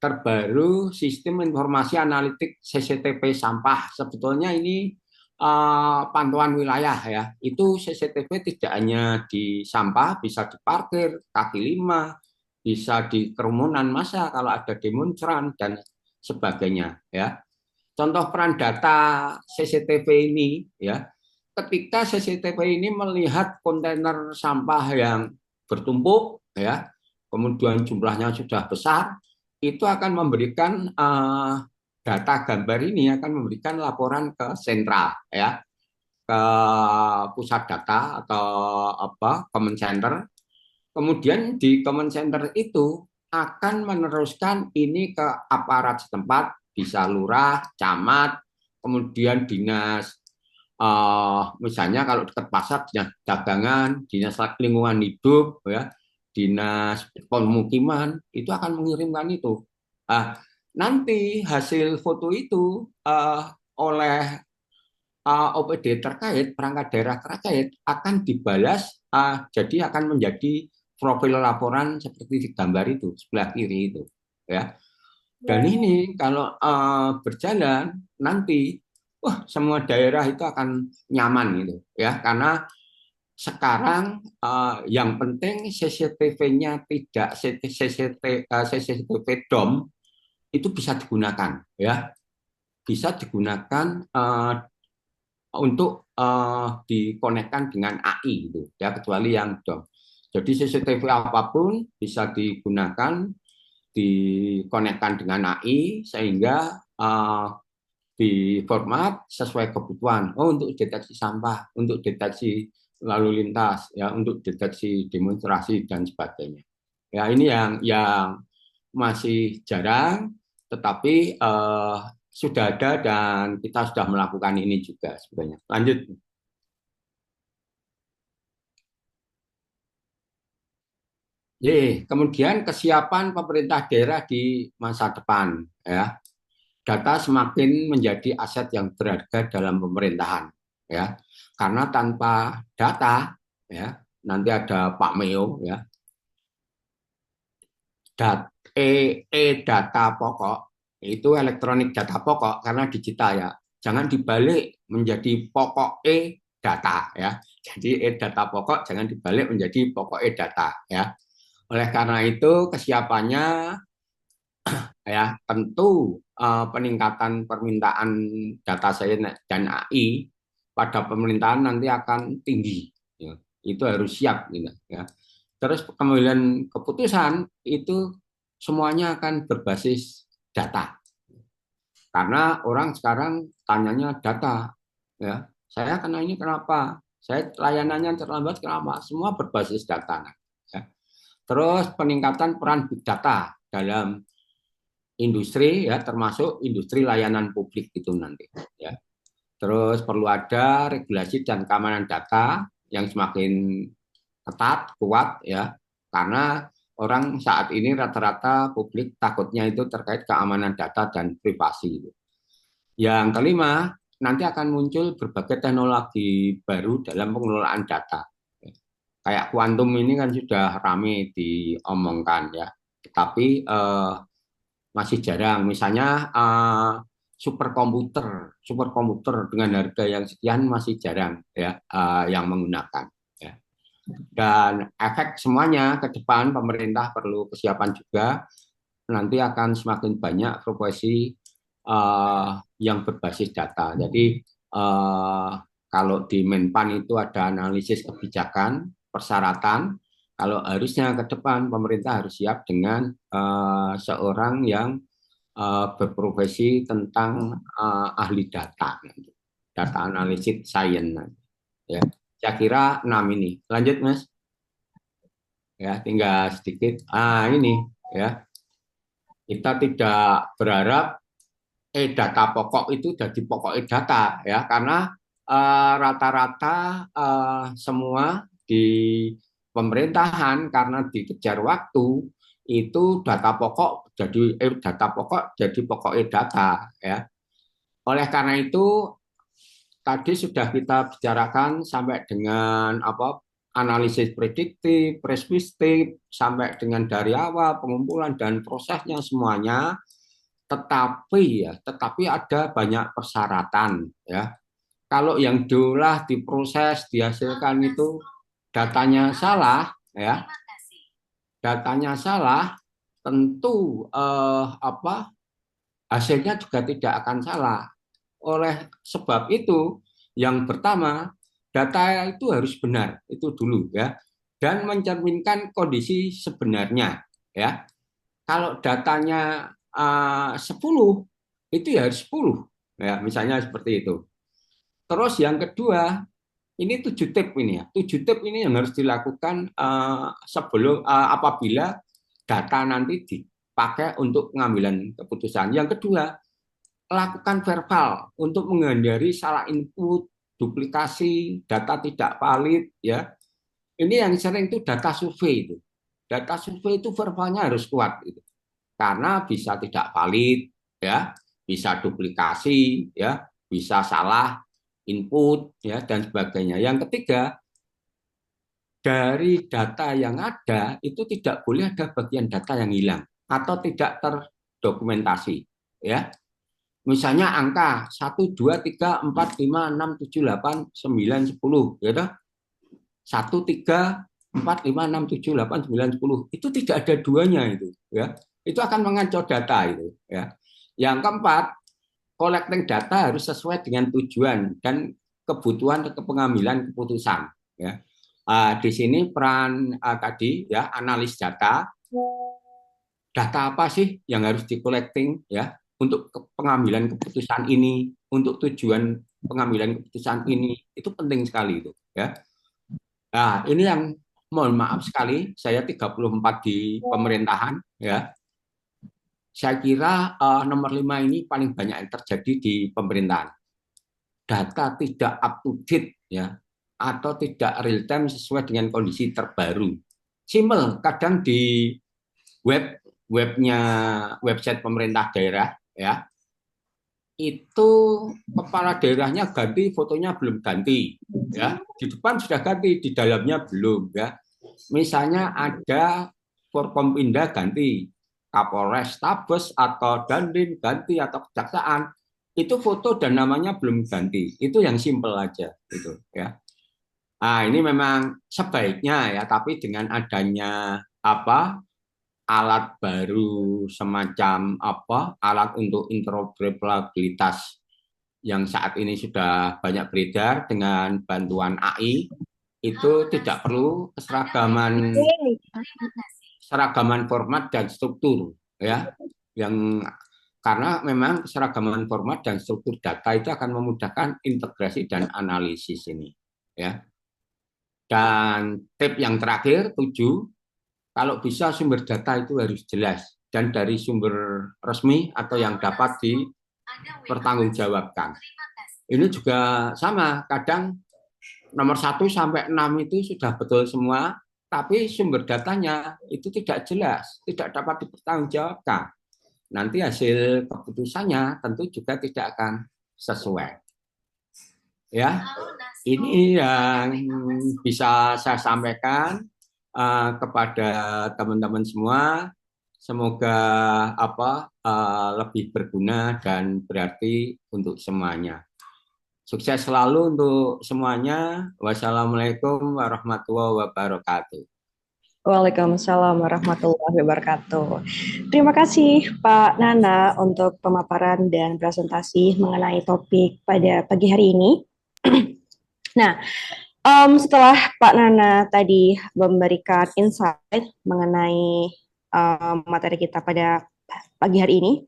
Terbaru sistem informasi analitik CCTV sampah. Sebetulnya ini pantauan wilayah ya. Itu CCTV tidak hanya di sampah, bisa di parkir, kaki lima, bisa di kerumunan massa kalau ada demonstran dan sebagainya ya. Contoh peran data CCTV ini ya. Ketika CCTV ini melihat kontainer sampah yang bertumpuk ya, kemudian jumlahnya sudah besar, itu akan memberikan data gambar ini akan memberikan laporan ke sentral ya, ke pusat data atau apa command center. Kemudian di command center itu akan meneruskan ini ke aparat setempat, bisa lurah, camat, kemudian dinas misalnya kalau dekat pasar dinas dagangan, dinas lingkungan hidup ya, dinas pemukiman itu akan mengirimkan itu. Nanti hasil foto itu oleh OPD terkait, perangkat daerah terkait akan dibalas, jadi akan menjadi profil laporan seperti di gambar itu sebelah kiri itu, ya. Dan ini kalau berjalan nanti, semua daerah itu akan nyaman gitu, ya, karena sekarang yang penting CCTV-nya tidak CCTV DOM itu bisa digunakan ya bisa digunakan untuk dikonekkan dengan AI gitu ya kecuali yang DOM. Jadi CCTV apapun bisa digunakan dikonekkan dengan AI sehingga di format sesuai kebutuhan. Untuk deteksi sampah, untuk deteksi lalu lintas, ya, untuk deteksi demonstrasi dan sebagainya. Ya, ini yang masih jarang, tetapi sudah ada dan kita sudah melakukan ini juga sebenarnya. Lanjut. Kemudian kesiapan pemerintah daerah di masa depan, ya. Data semakin menjadi aset yang berharga dalam pemerintahan, ya. Karena tanpa data, ya, nanti ada Pak Meo, ya, data pokok itu elektronik data pokok karena digital ya. Jangan dibalik menjadi pokok data ya. Jadi data pokok jangan dibalik menjadi pokok data ya. Oleh karena itu kesiapannya ya tentu peningkatan permintaan data science dan AI pada pemerintahan nanti akan tinggi. Ya. Itu harus siap gitu ya. Terus pengambilan keputusan itu semuanya akan berbasis data. Karena orang sekarang tanyanya data. Ya, saya kena ini kenapa? Saya layanannya terlambat kenapa? Semua berbasis data. Ya. Terus peningkatan peran big data dalam industri ya termasuk industri layanan publik itu nanti ya. Terus perlu ada regulasi dan keamanan data yang semakin ketat, kuat ya. Karena orang saat ini rata-rata publik takutnya itu terkait keamanan data dan privasi. Yang kelima, nanti akan muncul berbagai teknologi baru dalam pengelolaan data. Kayak kuantum ini kan sudah ramai diomongkan ya, tapi masih jarang. Misalnya superkomputer dengan harga yang sekian masih jarang ya yang menggunakan. Ya. Dan efek semuanya ke depan pemerintah perlu kesiapan juga. Nanti akan semakin banyak profesi yang berbasis data. Jadi kalau di Menpan itu ada analisis kebijakan, persyaratan. Kalau harusnya ke depan pemerintah harus siap dengan seorang yang berprofesi tentang ahli data, data analisis science. Ya, saya kira 6 ini. Lanjut, Mas. Ya, tinggal sedikit. Ini ya. Kita tidak berharap data pokok itu jadi pokok data ya, karena rata-rata semua di pemerintahan karena dikejar waktu itu data pokok jadi pokok data ya. Oleh karena itu tadi sudah kita bicarakan sampai dengan analisis prediktif, preskriptif, sampai dengan dari awal pengumpulan dan prosesnya semuanya. Tetapi ada banyak persyaratan ya. Kalau yang diolah, diproses, dihasilkan itu datanya salah ya. Datanya salah, tentu hasilnya juga tidak akan salah. Oleh sebab itu, yang pertama, data itu harus benar, itu dulu ya. Dan mencerminkan kondisi sebenarnya ya. Kalau datanya 10 itu ya harus 10 ya, misalnya seperti itu. Terus yang kedua, ini 7 tip ini ya. 7 tip ini yang harus dilakukan sebelum apabila data nanti dipakai untuk pengambilan keputusan. Yang kedua, lakukan verbal untuk menghindari salah input, duplikasi, data tidak valid ya. Ini yang sering itu data survei itu. Data survei itu verbalnya harus kuat gitu. Karena bisa tidak valid ya, bisa duplikasi ya, bisa salah input ya dan sebagainya. Yang ketiga, dari data yang ada itu tidak boleh ada bagian data yang hilang atau tidak terdokumentasi ya. Misalnya angka 1 2 3 4 5 6 7 8 9 10 ya toh. 1 3 4 5 6 7 8 9 10 itu tidak ada duanya itu ya. Itu akan mengacau data itu ya. Yang keempat, collecting data harus sesuai dengan tujuan dan kebutuhan pengambilan keputusan ya. Di sini peran tadi ya, analis data apa sih yang harus di collecting ya untuk pengambilan keputusan ini, untuk tujuan pengambilan keputusan ini, itu penting sekali itu ya. Nah, ini yang mohon maaf sekali, saya 34 di pemerintahan, ya. Saya kira nomor 5 ini paling banyak yang terjadi di pemerintahan. Data tidak up to date, ya, atau tidak real time sesuai dengan kondisi terbaru. Simple, kadang di website pemerintah daerah, ya, itu kepala daerahnya ganti, fotonya belum ganti, ya, di depan sudah ganti, di dalamnya belum, ya. Misalnya ada Forkompinda ganti, Kapolres Tabes atau Dandim ganti atau kejaksaan, itu foto dan namanya belum ganti, itu yang simple aja, gitu, ya. Nah, ini memang sebaiknya, ya, tapi dengan adanya alat baru semacam alat untuk interoperabilitas yang saat ini sudah banyak beredar dengan bantuan AI, itu tidak perlu seragaman format dan struktur, ya, yang karena memang seragaman format dan struktur data itu akan memudahkan integrasi dan analisis ini, ya. Dan tip yang terakhir 7, kalau bisa sumber data itu harus jelas dan dari sumber resmi atau yang dapat dipertanggungjawabkan. Ini juga sama, kadang nomor 1 sampai 6 itu sudah betul semua, tapi sumber datanya itu tidak jelas, tidak dapat dipertanggungjawabkan. Nanti hasil keputusannya tentu juga tidak akan sesuai. Ya, ini yang bisa saya sampaikan kepada teman-teman semua. Semoga lebih berguna dan berarti untuk semuanya. Sukses selalu untuk semuanya. Wassalamualaikum warahmatullahi wabarakatuh. Waalaikumsalam warahmatullahi wabarakatuh. Terima kasih Pak Nana untuk pemaparan dan presentasi mengenai topik pada pagi hari ini. Nah, setelah Pak Nana tadi memberikan insight mengenai materi kita pada pagi hari ini,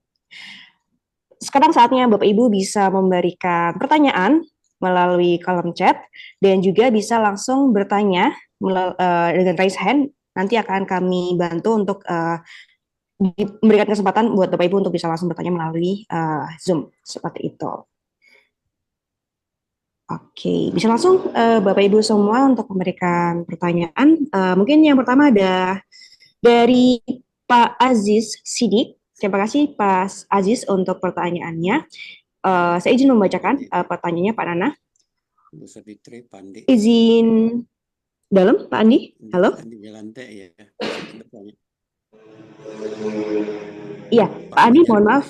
sekarang saatnya Bapak Ibu bisa memberikan pertanyaan melalui kolom chat dan juga bisa langsung bertanya dengan raise hand. Nanti akan kami bantu untuk memberikan kesempatan buat Bapak Ibu untuk bisa langsung bertanya melalui Zoom seperti itu. Oke, bisa langsung Bapak Ibu semua untuk memberikan pertanyaan. Mungkin yang pertama ada dari Pak Aziz Sidik. Terima kasih Pak Aziz untuk pertanyaannya. Saya izin membacakan pertanyaannya Pak Nana. Bu Savitri, Pandi. Izin dalam, Pak Andi. Halo. Pandi Jalante, ya. Iya, Pak Andi, mohon maaf.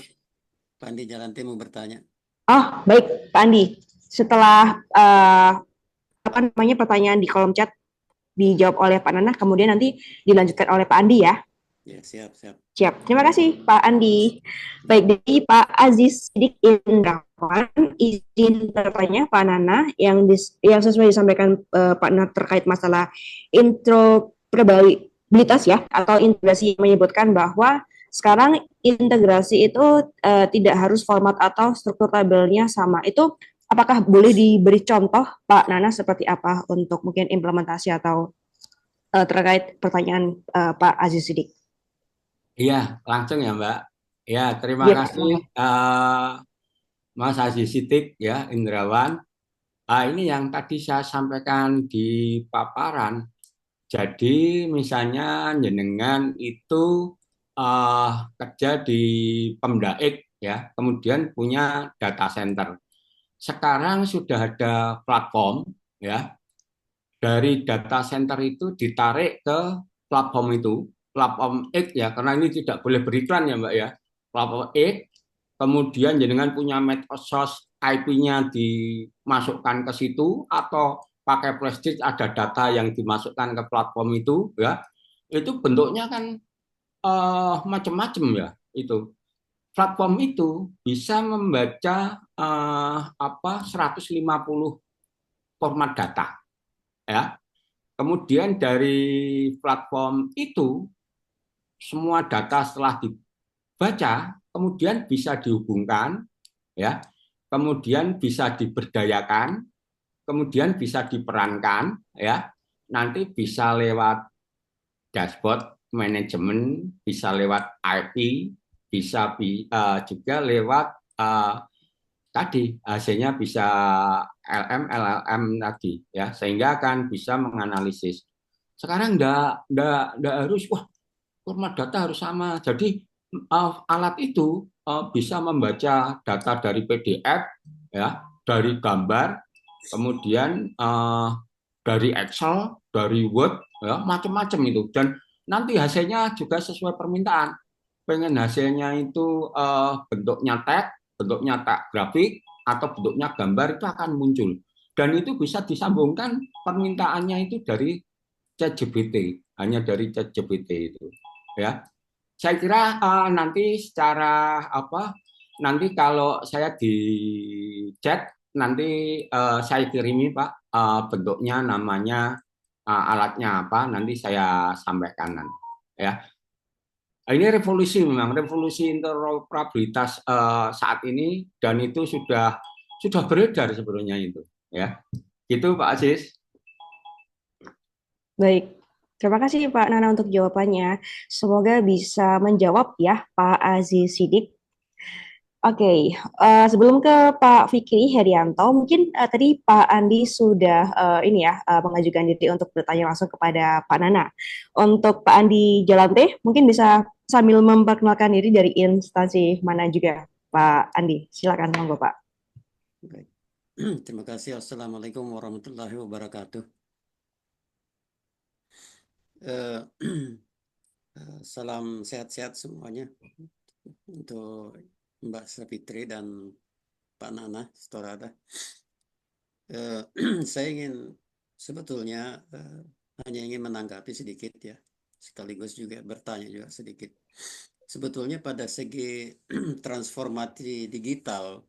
Pak Andi Jalante mau bertanya. Oh, baik, Pak Andi. Setelah pertanyaan di kolom chat dijawab oleh Pak Nana, kemudian nanti dilanjutkan oleh Pak Andi, ya. Ya, siap. Siap. Terima kasih Pak Andi. Baik, dari Pak Aziz Sidik Indrawan, izin bertanya Pak Nana yang sesuai disampaikan Pak Nana terkait masalah interoperabilitas, ya, atau integrasi, menyebutkan bahwa sekarang integrasi itu tidak harus format atau struktur tabelnya sama. Itu apakah boleh diberi contoh Pak Nana seperti apa untuk mungkin implementasi atau terkait pertanyaan Pak Aziz Sidik? Iya, langsung ya Mbak. Ya, terima Ya, kasih Mas Aziz Sidik, ya, Indrawan. Ini yang tadi saya sampaikan di paparan. Jadi misalnya jenengan itu kerja di Pemdaik, ya, kemudian punya data center. Sekarang sudah ada platform, ya, dari data center itu ditarik ke platform itu. Platform X, ya, karena ini tidak boleh beriklan ya Mbak, ya. Platform X, kemudian jenengan punya medsos IP-nya dimasukkan ke situ atau pakai flash disk ada data yang dimasukkan ke platform itu, ya. Itu bentuknya kan macam-macam, ya. Itu platform itu bisa membaca 150 format data, ya. Kemudian dari platform itu semua data setelah dibaca kemudian bisa dihubungkan, ya, kemudian bisa diberdayakan, kemudian bisa diperankan, ya, nanti bisa lewat dashboard manajemen, bisa lewat IP, bisa juga lewat tadi hasilnya bisa LLM tadi ya, sehingga akan bisa menganalisis. Sekarang enggak harus wah format data harus sama. Jadi alat itu bisa membaca data dari PDF ya, dari gambar, kemudian dari Excel, dari Word, ya, macam-macam itu. Dan nanti hasilnya juga sesuai permintaan. Pengen hasilnya itu bentuknya teks, bentuknya teks grafik, atau bentuknya gambar itu akan muncul. Dan itu bisa disambungkan permintaannya itu dari ChatGPT, hanya dari ChatGPT itu. Ya, saya kira nanti secara apa? Nanti kalau saya di chat nanti saya kirimi Pak bentuknya namanya alatnya apa nanti saya sampaikan nanti ya. Ini revolusi memang revolusi interoperabilitas saat ini dan itu sudah beredar sebelumnya itu ya. Gitu Pak Aziz. Baik, terima kasih Pak Nana untuk jawabannya. Semoga bisa menjawab ya Pak Aziz Sidik. Oke, sebelum ke Pak Fikri Herianto, mungkin tadi Pak Andi sudah mengajukan diri untuk bertanya langsung kepada Pak Nana. Untuk Pak Andi Jalante, mungkin bisa sambil memperkenalkan diri dari instansi mana juga, Pak Andi. Silakan, monggo Pak. Baik. Terima kasih. Assalamualaikum warahmatullahi wabarakatuh. Eh, Salam sehat-sehat semuanya untuk Mbak Savitri dan Pak Nana Storada. Saya ingin sebetulnya hanya ingin menanggapi sedikit ya, sekaligus juga bertanya juga sedikit. Sebetulnya pada segi transformasi digital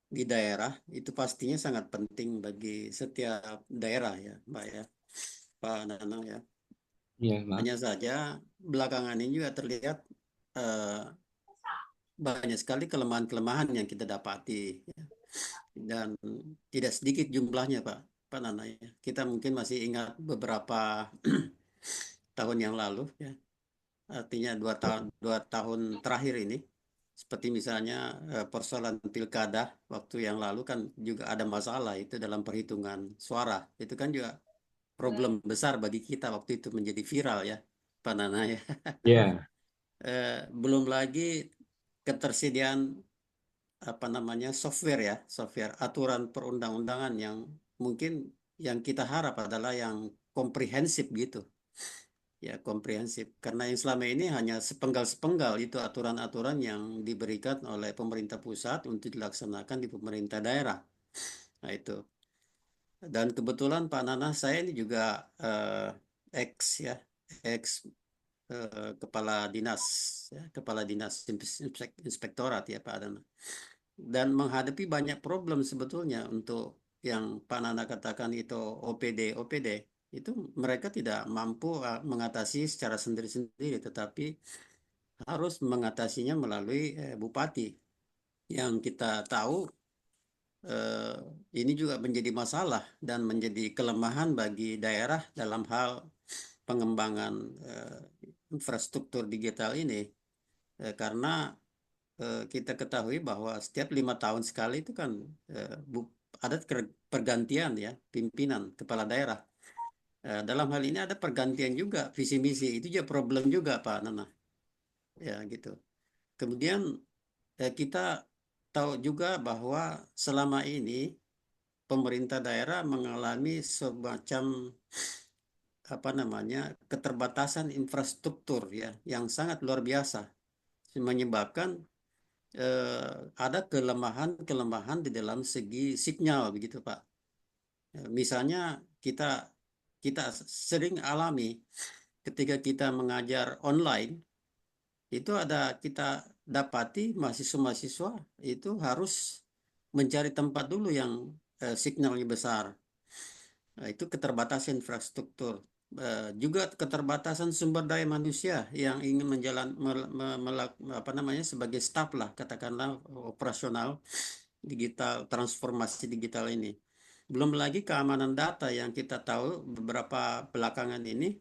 di daerah itu pastinya sangat penting bagi setiap daerah ya, Mbak ya, Pak Nana ya. Iya, Pak. Hanya saja belakangan ini juga terlihat banyak sekali kelemahan-kelemahan yang kita dapati ya. Dan tidak sedikit jumlahnya Pak Nana ya. Kita mungkin masih ingat beberapa tahun yang lalu ya. Artinya 2 tahun terakhir ini seperti misalnya persoalan pilkada waktu yang lalu kan juga ada masalah itu dalam perhitungan suara. Itu kan juga problem besar bagi kita waktu itu menjadi viral ya Pak Nana ya. Iya. Belum lagi ketersediaan apa namanya software aturan perundang-undangan yang mungkin yang kita harap adalah yang komprehensif gitu ya, komprehensif, karena yang selama ini hanya sepenggal-sepenggal itu aturan-aturan yang diberikan oleh pemerintah pusat untuk dilaksanakan di pemerintah daerah. Nah itu, dan kebetulan Pak Nana saya ini juga ex ya, ex kepala dinas inspektorat ya Pak Nana, dan menghadapi banyak problem sebetulnya untuk yang Pak Nana katakan itu OPD itu mereka tidak mampu mengatasi secara sendiri-sendiri, tetapi harus mengatasinya melalui bupati yang kita tahu eh, ini juga menjadi masalah dan menjadi kelemahan bagi daerah dalam hal pengembangan infrastruktur digital ini. Karena kita ketahui bahwa setiap 5 tahun sekali itu kan ada pergantian ya pimpinan kepala daerah. Dalam hal ini ada pergantian juga visi misi, itu juga problem juga Pak Nana ya gitu. Kemudian kita tahu juga bahwa selama ini pemerintah daerah mengalami semacam apa namanya keterbatasan infrastruktur ya yang sangat luar biasa, menyebabkan ada kelemahan-kelemahan di dalam segi sinyal begitu Pak. Misalnya kita kita sering alami ketika kita mengajar online itu ada kita dapati mahasiswa-mahasiswa itu harus mencari tempat dulu yang sinyalnya besar. Nah, itu keterbatasan infrastruktur. Juga keterbatasan sumber daya manusia yang ingin apa namanya sebagai staf lah katakanlah operasional digital transformasi digital ini. Belum lagi keamanan data yang kita tahu beberapa belakangan ini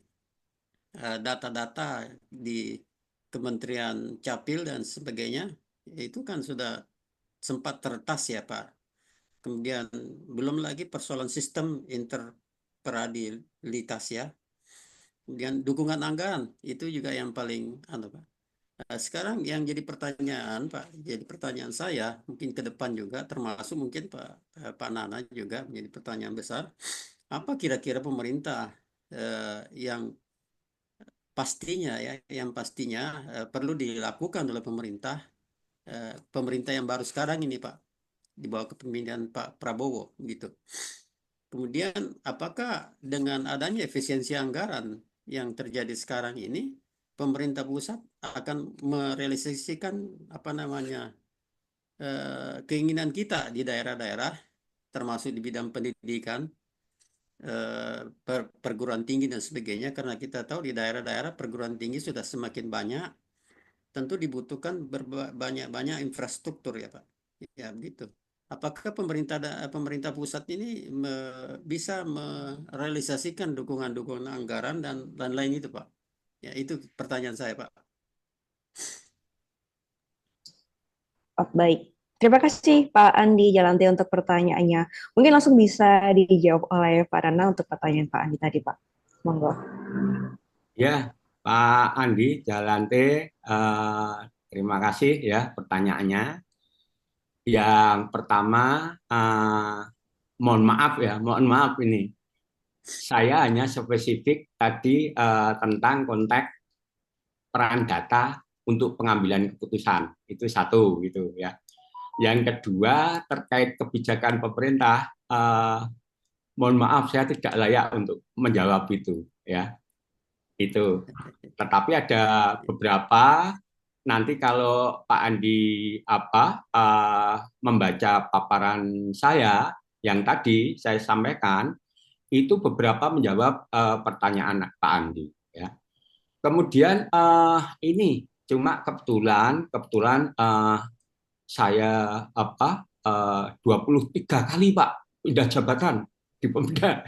data-data di Kementerian Capil dan sebagainya itu kan sudah sempat teretas ya Pak. Kemudian belum lagi persoalan sistem interperadilitas ya. Kemudian dukungan anggaran itu juga yang paling Pak. Nah, sekarang yang jadi pertanyaan Pak, jadi pertanyaan saya mungkin ke depan juga termasuk mungkin Pak Nana juga menjadi pertanyaan besar. Apa kira-kira pemerintah yang pastinya perlu dilakukan oleh pemerintah yang baru sekarang ini Pak, di bawah kepemimpinan Pak Prabowo gitu. Kemudian apakah dengan adanya efisiensi anggaran yang terjadi sekarang ini, pemerintah pusat akan merealisasikan keinginan kita di daerah-daerah, termasuk di bidang pendidikan, perguruan tinggi dan sebagainya, karena kita tahu di daerah-daerah perguruan tinggi sudah semakin banyak, tentu dibutuhkan banyak infrastruktur ya Pak. Ya begitu. Apakah pemerintah pusat ini bisa merealisasikan dukungan-dukungan anggaran dan lain itu Pak? Ya itu pertanyaan saya Pak. Oh, baik. Terima kasih Pak Andi Jalante untuk pertanyaannya. Mungkin langsung bisa dijawab oleh Pak Nana untuk pertanyaan Pak Andi tadi, Pak. Monggo. Ya, Pak Andi Jalante, terima kasih ya pertanyaannya. Yang pertama, mohon maaf ini. Saya hanya spesifik tadi tentang konteks peran data untuk pengambilan keputusan. Itu satu gitu ya. Yang kedua terkait kebijakan pemerintah, mohon maaf saya tidak layak untuk menjawab itu ya. Itu. Tetapi ada beberapa nanti kalau Pak Andi membaca paparan saya yang tadi saya sampaikan itu beberapa menjawab pertanyaan Pak Andi ya. Kemudian ini cuma kebetulan saya 23 kali Pak pindah jabatan di Pemda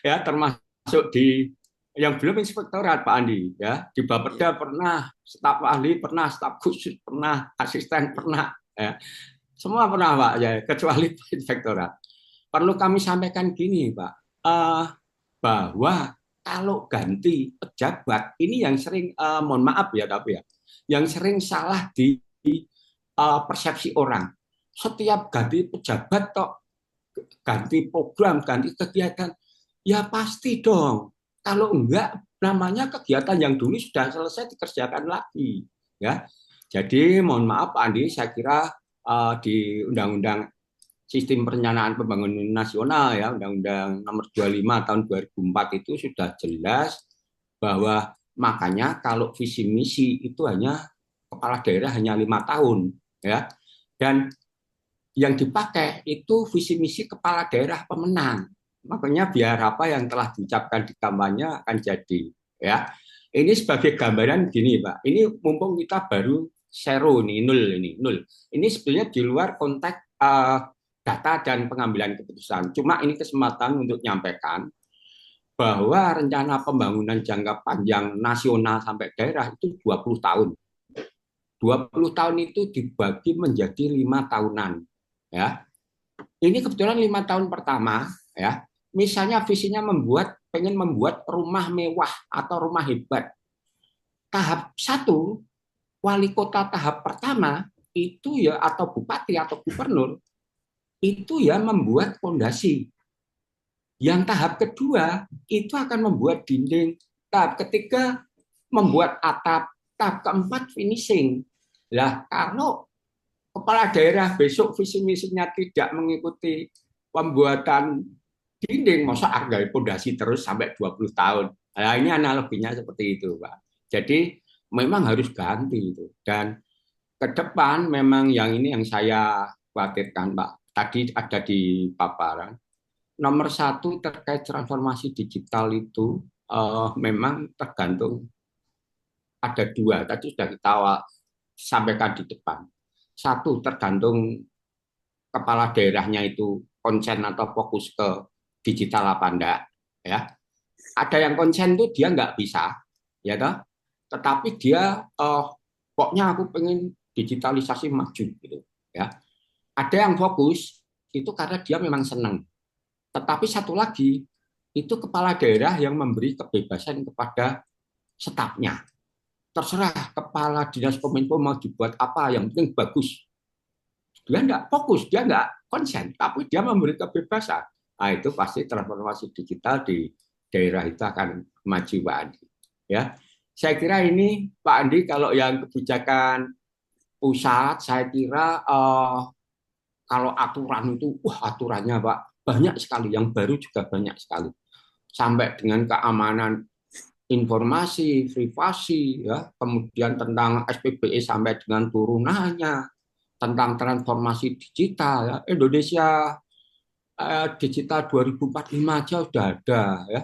ya, termasuk di yang belum inspektorat Pak Andi ya, di Bapeda pernah, staf ahli pernah, staf khusus pernah, asisten pernah ya. Semua pernah Pak ya, kecuali inspektorat. Perlu kami sampaikan gini Pak, bahwa kalau ganti pejabat ini yang sering mohon maaf ya tapi ya, yang sering salah di persepsi orang. Setiap ganti pejabat toh, ganti program, ganti kegiatan, ya pasti dong. Kalau enggak, namanya kegiatan yang dulu sudah selesai dikerjakan lagi, ya. Jadi mohon maaf Pak Andi, saya kira di Undang-Undang Sistem Perencanaan Pembangunan Nasional ya, Undang-Undang Nomor 25 Tahun 2004 itu sudah jelas bahwa makanya kalau visi misi itu hanya kepala daerah hanya 5 tahun, ya. Dan yang dipakai itu visi misi kepala daerah pemenang. Makanya biar apa yang telah diucapkan di kampanye akan jadi. Ya, ini sebagai gambaran gini Pak. Ini mumpung kita baru zero nih, nol. Ini sebenarnya di luar konteks data dan pengambilan keputusan. Cuma ini kesempatan untuk menyampaikan bahwa rencana pembangunan jangka panjang nasional sampai daerah itu 20 tahun. 20 tahun itu dibagi menjadi 5 tahunan. Ya, ini kebetulan 5 tahun pertama ya, misalnya visinya pengen membuat rumah mewah atau rumah hebat. Tahap 1, wali kota tahap pertama itu ya, atau bupati atau gubernur itu ya membuat fondasi. Yang tahap kedua itu akan membuat dinding, tahap ketiga membuat atap, tahap keempat finishing. Lah kalau kepala daerah besok visi misinya tidak mengikuti pembuatan dinding, masa harga fondasi terus sampai 20 tahun. Nah, ini analoginya seperti itu, Pak. Jadi memang harus ganti itu. Dan ke depan memang yang ini yang saya khawatirkan, Pak. Tadi ada di paparan. Nomor 1 terkait transformasi digital itu memang tergantung ada 2. Tadi sudah kita sampaikan di depan. 1 tergantung kepala daerahnya itu konsen atau fokus ke digital apa enggak, ya. Ada yang konsen tuh dia nggak bisa, ya toh, tetapi dia pokoknya aku pengen digitalisasi maju gitu, ya. Ada yang fokus itu karena dia memang senang. Tetapi satu lagi, itu kepala daerah yang memberi kebebasan kepada stafnya. Terserah kepala dinas kominfo mau dibuat apa, yang penting bagus. Dia nggak fokus, dia nggak konsen, tapi dia memberi kebebasan. Nah, itu pasti transformasi digital di daerah itu akan maju, Pak Andi. Ya, saya kira ini Pak Andi, kalau yang kebijakan pusat, saya kira kalau aturan itu, aturannya Pak banyak sekali, yang baru juga banyak sekali, sampai dengan keamanan informasi, privasi, ya, kemudian tentang SPBE sampai dengan turunannya, tentang transformasi digital, ya. Indonesia digital 2045 aja sudah ada, ya.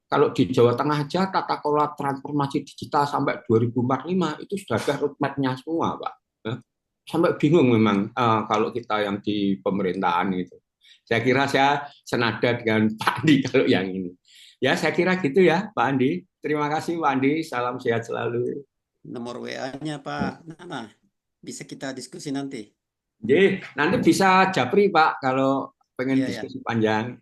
Kalau di Jawa Tengah aja tata kelola transformasi digital sampai 2045 itu sudah ada roadmap-nya semua, Pak. Ya. Sampai bingung memang kalau kita yang di pemerintahan itu. Saya kira saya senada dengan Pak Andi kalau yang ini. Ya, saya kira gitu ya, Pak Andi. Terima kasih, Pak Andi. Salam sehat selalu. Nomor WA-nya Pak Nana, bisa kita diskusi nanti. Jadi, nanti bisa japri, Pak, kalau pengen Iya, ya. diskusi panjang.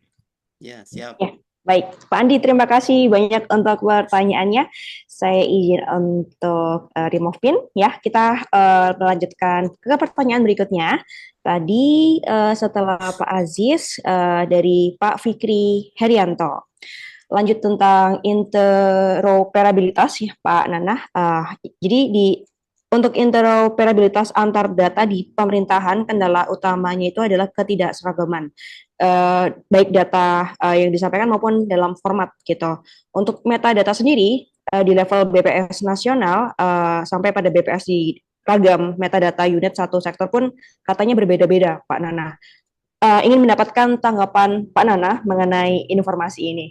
Ya, siap. Ya, baik, Pak Andi, terima kasih banyak untuk pertanyaannya. Saya izin untuk remove pin, ya. Kita melanjutkan ke pertanyaan berikutnya. Tadi setelah Pak Aziz dari Pak Fikri Herianto. Lanjut tentang interoperabilitas ya Pak Nana. Jadi untuk interoperabilitas antar data di pemerintahan, kendala utamanya itu adalah ketidakseragaman, baik data yang disampaikan maupun dalam format gitu. Untuk metadata sendiri di level BPS nasional sampai pada BPS di ragam metadata unit satu sektor pun katanya berbeda-beda, Pak Nana. Ingin mendapatkan tanggapan Pak Nana mengenai informasi ini.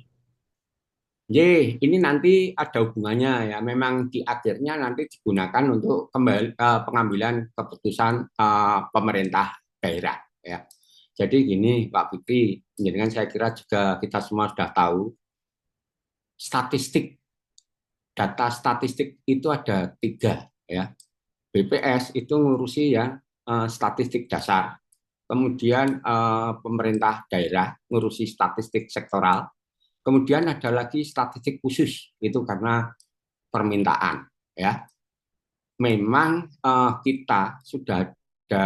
Ini nanti ada hubungannya ya. Memang di akhirnya nanti digunakan untuk kembali pengambilan keputusan pemerintah daerah ya. Jadi gini Pak Fikri, dengan saya kira juga kita semua sudah tahu statistik, data statistik itu ada 3 ya. BPS itu ngurusi ya statistik dasar, kemudian pemerintah daerah ngurusi statistik sektoral. Kemudian ada lagi statistik khusus, itu karena permintaan. Ya, memang kita sudah ada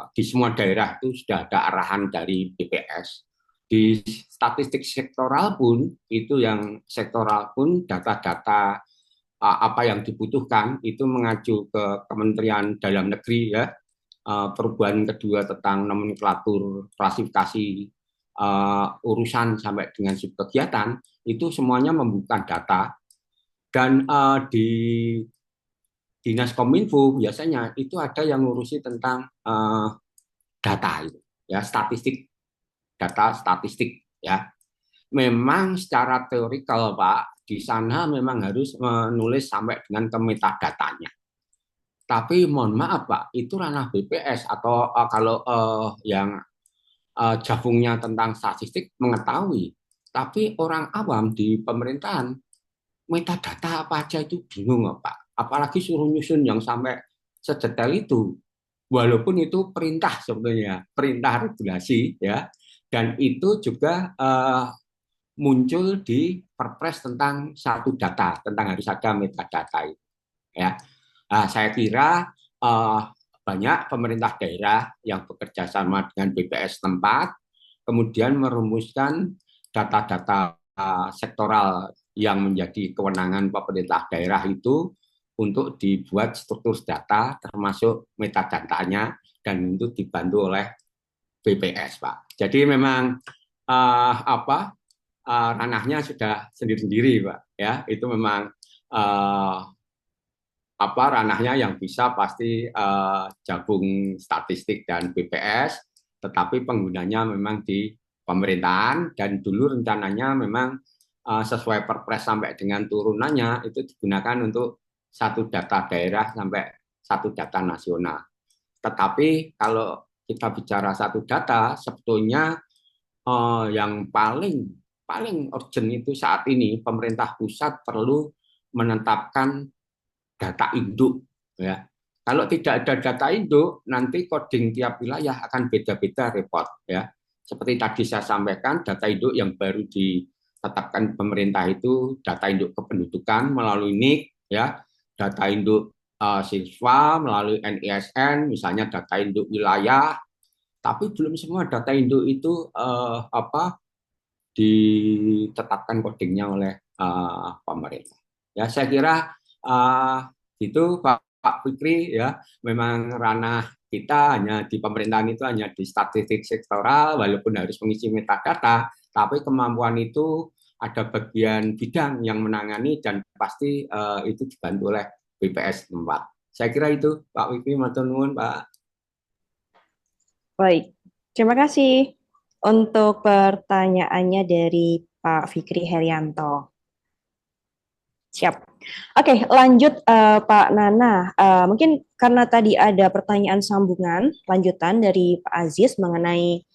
di semua daerah itu sudah ada arahan dari BPS. Di statistik sektoral pun itu yang sektoral pun data-data apa yang dibutuhkan itu mengacu ke Kementerian Dalam Negeri ya. Perubahan kedua tentang nomenklatur klasifikasi urusan sampai dengan subkegiatan itu semuanya membuka data dan di Dinas Kominfo biasanya itu ada yang ngurusi tentang data itu ya, statistik, data statistik ya. Memang secara teorikal Pak di sana memang harus menulis sampai dengan ke metadatanya. Tapi mohon maaf Pak, itu ranah BPS atau kalau yang jabungnya tentang statistik mengetahui, tapi orang awam di pemerintahan metadata apa aja itu bingung Pak. Apalagi suruh nyusun yang sampai sedetail itu, walaupun itu perintah sebetulnya, perintah regulasi ya, dan itu juga muncul di Perpres tentang satu data, tentang harus ada metadata itu. Ya, saya kira banyak pemerintah daerah yang bekerja sama dengan BPS tempat, kemudian merumuskan data-data sektoral yang menjadi kewenangan pemerintah daerah itu untuk dibuat struktur data termasuk metadatanya dan itu dibantu oleh BPS, Pak. Jadi memang ranahnya sudah sendiri-sendiri, Pak. Ya, itu memang ranahnya yang bisa pasti gabung statistik dan BPS, tetapi penggunanya memang di pemerintahan dan dulu rencananya memang sesuai Perpres sampai dengan turunannya itu digunakan untuk satu data daerah sampai satu data nasional. Tetapi kalau kita bicara satu data, sebetulnya yang paling paling urgent itu saat ini pemerintah pusat perlu menetapkan data induk, ya. Kalau tidak ada data induk, nanti coding tiap wilayah akan beda-beda repot, ya. Seperti tadi saya sampaikan, data induk yang baru ditetapkan pemerintah itu data induk kependudukan melalui NIK, ya, data induk siswa melalui NISN, misalnya data induk wilayah, tapi belum semua data induk itu ditetapkan codingnya oleh pemerintah. Ya, saya kira itu Pak Fikri, ya, memang ranah kita hanya di pemerintahan itu hanya di statistik sektoral, walaupun harus mengisi metadata, tapi kemampuan itu ada bagian bidang yang menangani dan pasti itu dibantu oleh BPS tempat. Saya kira itu Pak Fikri, matur nuwun Pak. Baik, terima kasih untuk pertanyaannya dari Pak Fikri Herianto. Siap. Oke, lanjut Pak Nana. Mungkin karena tadi ada pertanyaan sambungan lanjutan dari Pak Aziz mengenai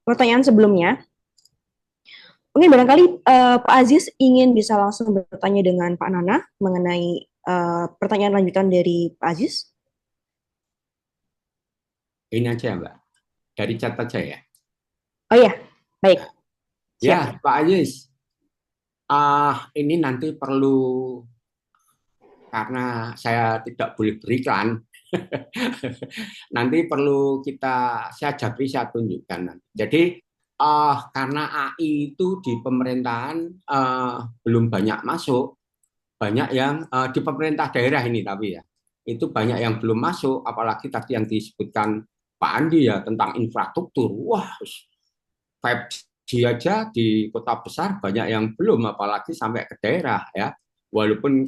pertanyaan sebelumnya. Mungkin barangkali Pak Aziz ingin bisa langsung bertanya dengan Pak Nana mengenai pertanyaan lanjutan dari Pak Aziz. Ini aja Mbak, dari chat aja ya. Oh iya, baik. Ya, Siap. Pak Aziz. Ini nanti perlu, karena saya tidak boleh berikan, nanti perlu saya japri, saya tunjukkan nanti. Jadi karena AI itu di pemerintahan belum banyak masuk, banyak yang di pemerintah daerah ini tapi ya, itu banyak yang belum masuk, apalagi tadi yang disebutkan Pak Andi ya tentang infrastruktur. Wah, 5G aja di kota besar banyak yang belum, apalagi sampai ke daerah ya. Walaupun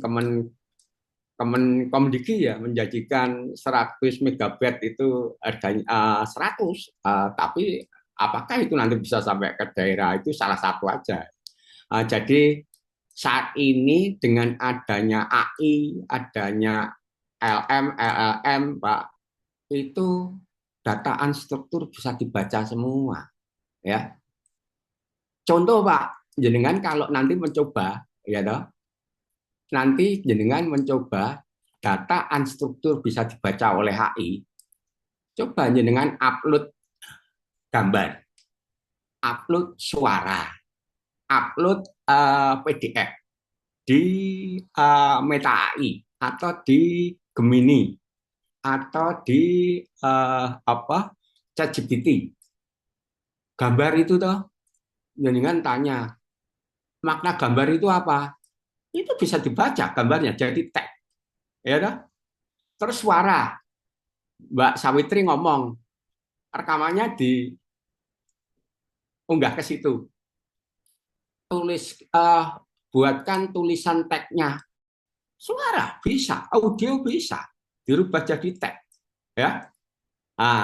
Kemendikti ya menjanjikan 100 megabyte itu harganya 100, tapi apakah itu nanti bisa sampai ke daerah, itu salah satu aja. Jadi saat ini dengan adanya AI, adanya LLM, Pak, itu data unstruktur bisa dibaca semua, ya. Contoh Pak, jenengan kalau nanti mencoba, ya toh, nanti jenengan mencoba data unstruktur bisa dibaca oleh AI, coba jenengan upload gambar, upload suara, upload PDF di Meta AI atau di Gemini atau di ChatGPT. Gambar itu toh, jenengan tanya, makna gambar itu apa? Itu bisa dibaca gambarnya jadi teks, ya toh? Terus suara, Mbak Sawitri ngomong, rekamannya diunggah ke situ. Buatkan tulisan teksnya, suara bisa, audio bisa dirubah jadi teks, ya.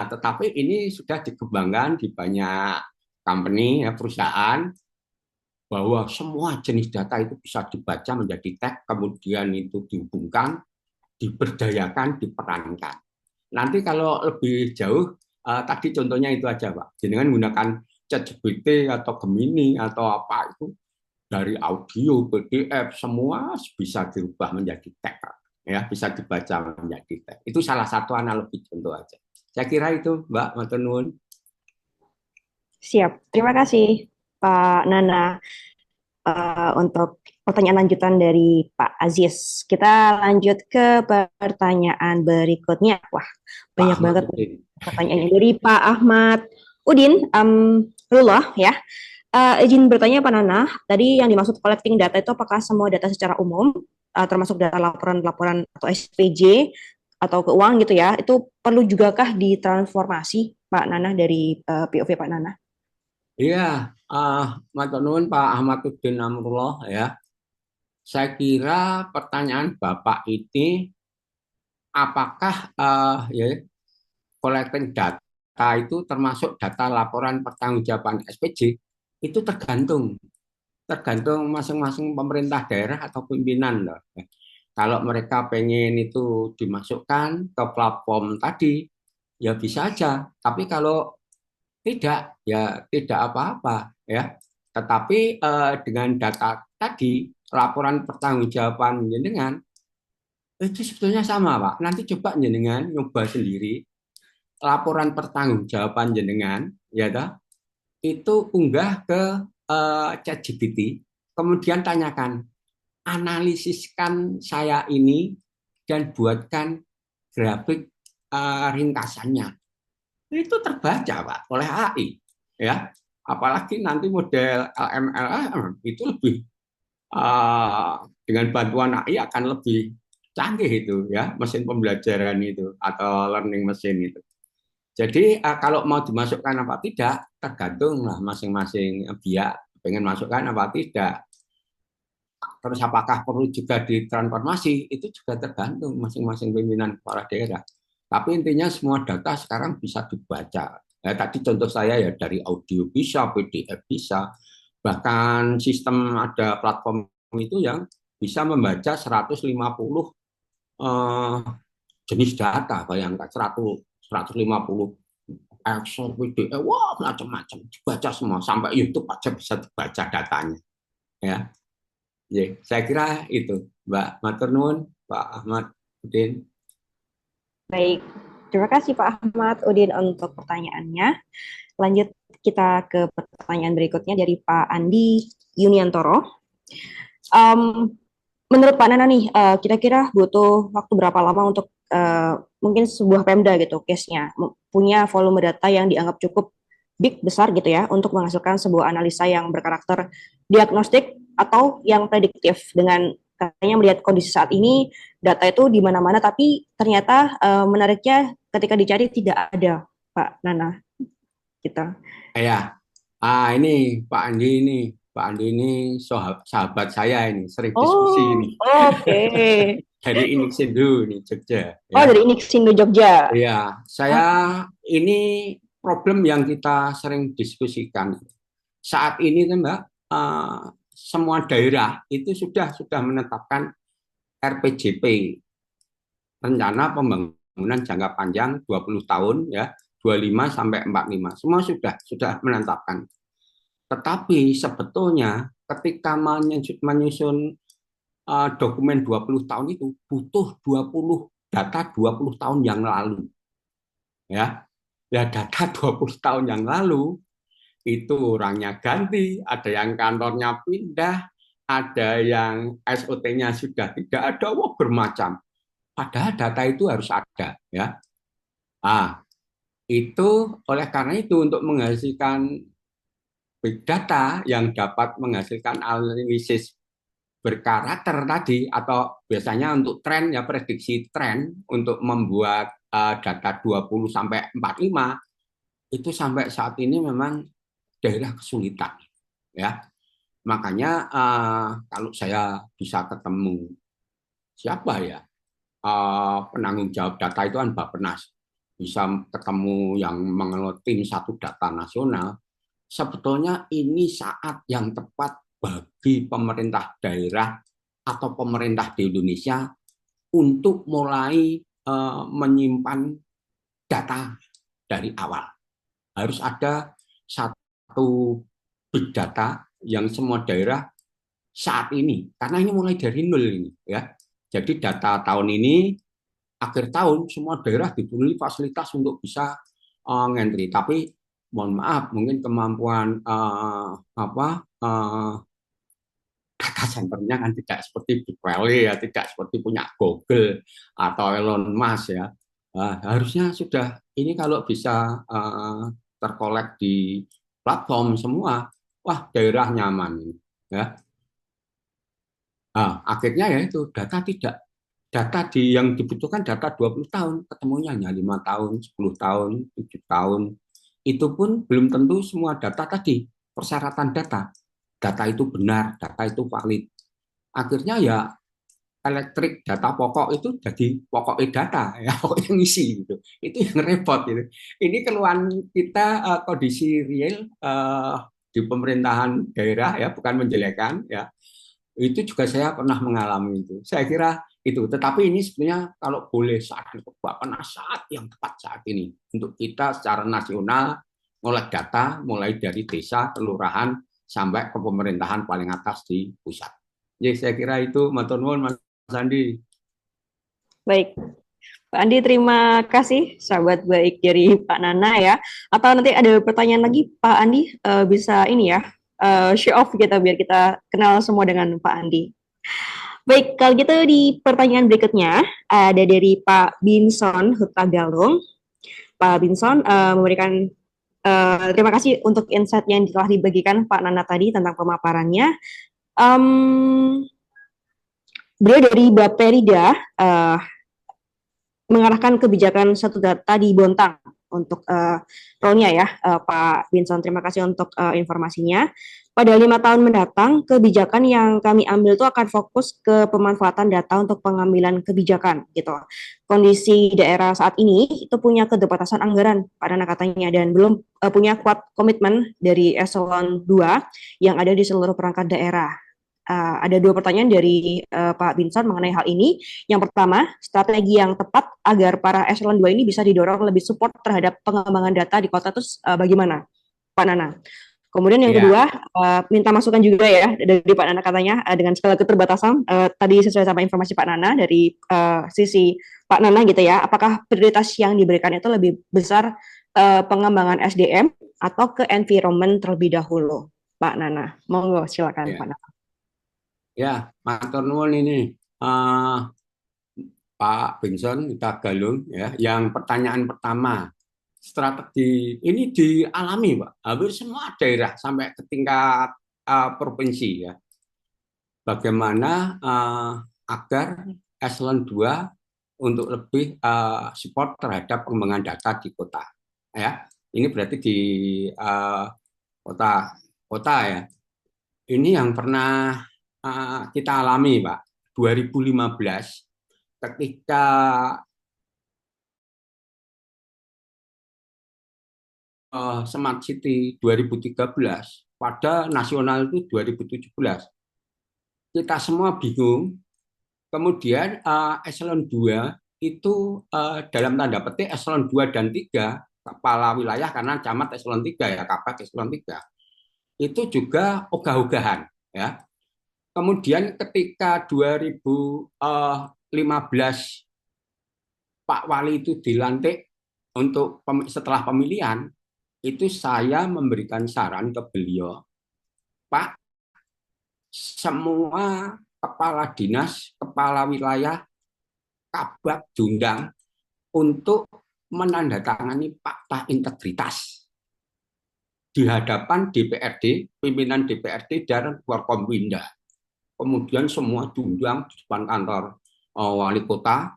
Tetapi ini sudah dikembangkan di banyak company, ya, perusahaan, bahwa semua jenis data itu bisa dibaca menjadi teks, kemudian itu dihubungkan, diberdayakan, diperankan. Nanti kalau lebih jauh, tadi contohnya itu aja, Pak. Jangan menggunakan ChatGPT atau Gemini atau apa itu, dari audio, PDF, semua bisa dirubah menjadi teks, ya, bisa dibaca menjadi teks. Itu salah satu analogi contoh aja. Saya kira itu, Mbak matur nuwun. Siap. Terima kasih Pak Nana untuk pertanyaan lanjutan dari Pak Aziz. Kita lanjut ke pertanyaan berikutnya. Wah, banyak banget pertanyaannya dari Pak Ahmad Udin Rullah ya. Izin bertanya Pak Nana, tadi yang dimaksud collecting data itu apakah semua data secara umum, termasuk data laporan-laporan atau SPJ atau keuangan gitu ya, itu perlu jugakah ditransformasi Pak Nana dari POV Pak Nana? Iya, matur nuwun Pak Ahmaduddin Amrullah ya. Saya kira pertanyaan Bapak ini apakah ya collecting data itu termasuk data laporan pertanggungjawaban SPJ, itu tergantung masing-masing pemerintah daerah atau pimpinan loh. Kalau mereka pengen itu dimasukkan ke platform tadi, ya bisa aja. Tapi kalau tidak, ya tidak apa-apa ya. Tetapi dengan data tadi, laporan pertanggungjawaban jenengan itu sebetulnya sama, Pak. Nanti coba jenengan nyoba sendiri laporan pertanggungjawaban jenengan, ya toh, itu unggah ke ChatGPT, kemudian tanyakan, analisiskan saya ini dan buatkan grafik ringkasannya. Itu terbaca, Pak, oleh AI, ya. Apalagi nanti model LMLM itu lebih dengan bantuan AI akan lebih canggih itu, ya, mesin pembelajaran itu atau learning machine itu. Jadi kalau mau dimasukkan apa tidak tergantung lah masing-masing pihak pengen masukkan apa tidak. Terus apakah perlu juga ditransformasi itu juga tergantung masing-masing pimpinan kepala daerah. Tapi intinya semua data sekarang bisa dibaca. Ya, tadi contoh saya ya dari audio bisa, PDF bisa, bahkan sistem ada platform itu yang bisa membaca 150 eh, jenis data, bayangkan 150 Excel, PDF, wah macam-macam dibaca semua sampai YouTube aja bisa dibaca datanya. Ya, saya kira itu, Mbak Matur nuwun, Pak Ahmad Udin. Baik, terima kasih Pak Ahmad Udin untuk pertanyaannya. Lanjut kita ke pertanyaan berikutnya dari Pak Andi Yuniantoro. Menurut Pak Nana nih, kira-kira butuh waktu berapa lama untuk mungkin sebuah Pemda gitu, case-nya, punya volume data yang dianggap cukup big, besar gitu ya, untuk menghasilkan sebuah analisa yang berkarakter diagnostik atau yang prediktif dengan katanya melihat kondisi saat ini, data itu di mana-mana, tapi ternyata menariknya ketika dicari tidak ada, Pak Nana, kita. Ya, ini Pak Andi ini. Pak Andi ini sahabat saya ini, sering diskusi Oh, ini. oke. Dari Inixindo ini, Jogja. Oh, Ya. dari Inixindo Jogja. Iya, saya ini problem yang kita sering diskusikan. Saat ini kan Mbak, semua daerah itu sudah menetapkan RPJP, rencana pembangunan jangka panjang 20 tahun ya, 25 sampai 45. Semua sudah menetapkan. Tetapi sebetulnya ketika menyusun dokumen 20 tahun itu butuh 20 data 20 tahun yang lalu. Ya. Ya data 20 tahun yang lalu itu orangnya ganti, ada yang kantornya pindah, ada yang SOT-nya sudah tidak ada, wah bermacam. Padahal data itu harus ada, ya. Itu oleh karena itu untuk menghasilkan big data yang dapat menghasilkan analisis berkarakter tadi atau biasanya untuk tren ya prediksi tren untuk membuat data 20 sampai 45 itu sampai saat ini memang daerah kesulitan ya. Makanya kalau saya bisa ketemu siapa ya penanggung jawab data itu kan Bappenas, bisa ketemu yang mengelola tim satu data nasional, sebetulnya ini saat yang tepat bagi pemerintah daerah atau pemerintah di Indonesia untuk mulai menyimpan data dari awal. Harus ada satu big data yang semua daerah saat ini, karena ini mulai dari nol ini ya. Jadi data tahun ini akhir tahun semua daerah diberi fasilitas untuk bisa ngentri. Tapi mohon maaf, mungkin kemampuan data centernya kan tidak seperti Big Valley ya, tidak seperti punya Google atau Elon Musk ya. Harusnya sudah ini kalau bisa terkolek di platform semua, wah daerah nyaman ya. Akhirnya ya itu data tidak. Data yang dibutuhkan data 20 tahun, ketemunya hanya 5 tahun, 10 tahun, 7 tahun. Itu pun belum tentu semua data tadi, persyaratan data. Data itu benar, data itu valid. Akhirnya ya elektrik data pokok itu jadi pokok data, ya pokok yang isi gitu. Itu yang repot gitu. Ini keluhan kita kondisi real di pemerintahan daerah ya, bukan menjelekkan ya. Itu juga saya pernah mengalami itu. Saya kira itu. Tetapi ini sebenarnya kalau boleh saat saat yang tepat saat ini untuk kita secara nasional ngolek data mulai dari desa, kelurahan, sampai ke pemerintahan paling atas di pusat. Jadi saya kira itu, matur nuwun Mas Andi. Baik, Pak Andi, terima kasih sahabat baik dari Pak Nana ya. Atau nanti ada pertanyaan lagi, Pak Andi bisa ini ya, show off kita biar kita kenal semua dengan Pak Andi. Baik, kalau gitu di pertanyaan berikutnya ada dari Pak Binson Hutagalung. Pak Binson memberikan terima kasih untuk insight yang telah dibagikan Pak Nana tadi tentang pemaparannya. Beliau dari Baperida mengarahkan kebijakan satu data di Bontang untuk role-nya ya, Pak Binson. Terima kasih untuk informasinya. Pada 5 tahun mendatang, kebijakan yang kami ambil itu akan fokus ke pemanfaatan data untuk pengambilan kebijakan gitu. Kondisi daerah saat ini itu punya keterbatasan anggaran, Pak Nana katanya, dan belum punya kuat komitmen dari eselon 2 yang ada di seluruh perangkat daerah. Ada 2 pertanyaan dari Pak Binson mengenai hal ini. Yang pertama, strategi yang tepat agar para eselon 2 ini bisa didorong lebih support terhadap pengembangan data di kota itu bagaimana, Pak Nana? Kemudian yang kedua, minta masukan juga ya dari Pak Nana katanya dengan segala keterbatasan, tadi sesuai sama informasi Pak Nana dari sisi Pak Nana gitu ya, apakah prioritas yang diberikan itu lebih besar pengembangan SDM atau ke environment terlebih dahulu, Pak Nana? Monggo silakan Ya. Pak Nana. Ya, matur nuwun ini Pak Benson Hutagalung ya. Yang pertanyaan pertama, strategi ini dialami Pak, hampir semua daerah sampai ke tingkat provinsi ya. Bagaimana agar eselon 2 untuk lebih support terhadap pengembangan data di kota ya. Ini berarti di kota ya. Ini yang pernah kita alami, Pak. 2015 ketika Smart City 2013 pada nasional itu 2017. Kita semua bingung. Kemudian eselon 2 itu dalam tanda petik eselon 2 dan 3 kepala wilayah karena camat eselon 3 ya, kabak eselon 3. Itu juga ogah-ogahan ya. Kemudian ketika 2015 Pak Wali itu dilantik untuk setelah pemilihan, itu saya memberikan saran ke beliau, Pak, semua kepala dinas, kepala wilayah, kabak diundang untuk menandatangani fakta integritas di hadapan DPRD, pimpinan DPRD dan Forkompinda. Kemudian semua diundang di depan kantor wali kota,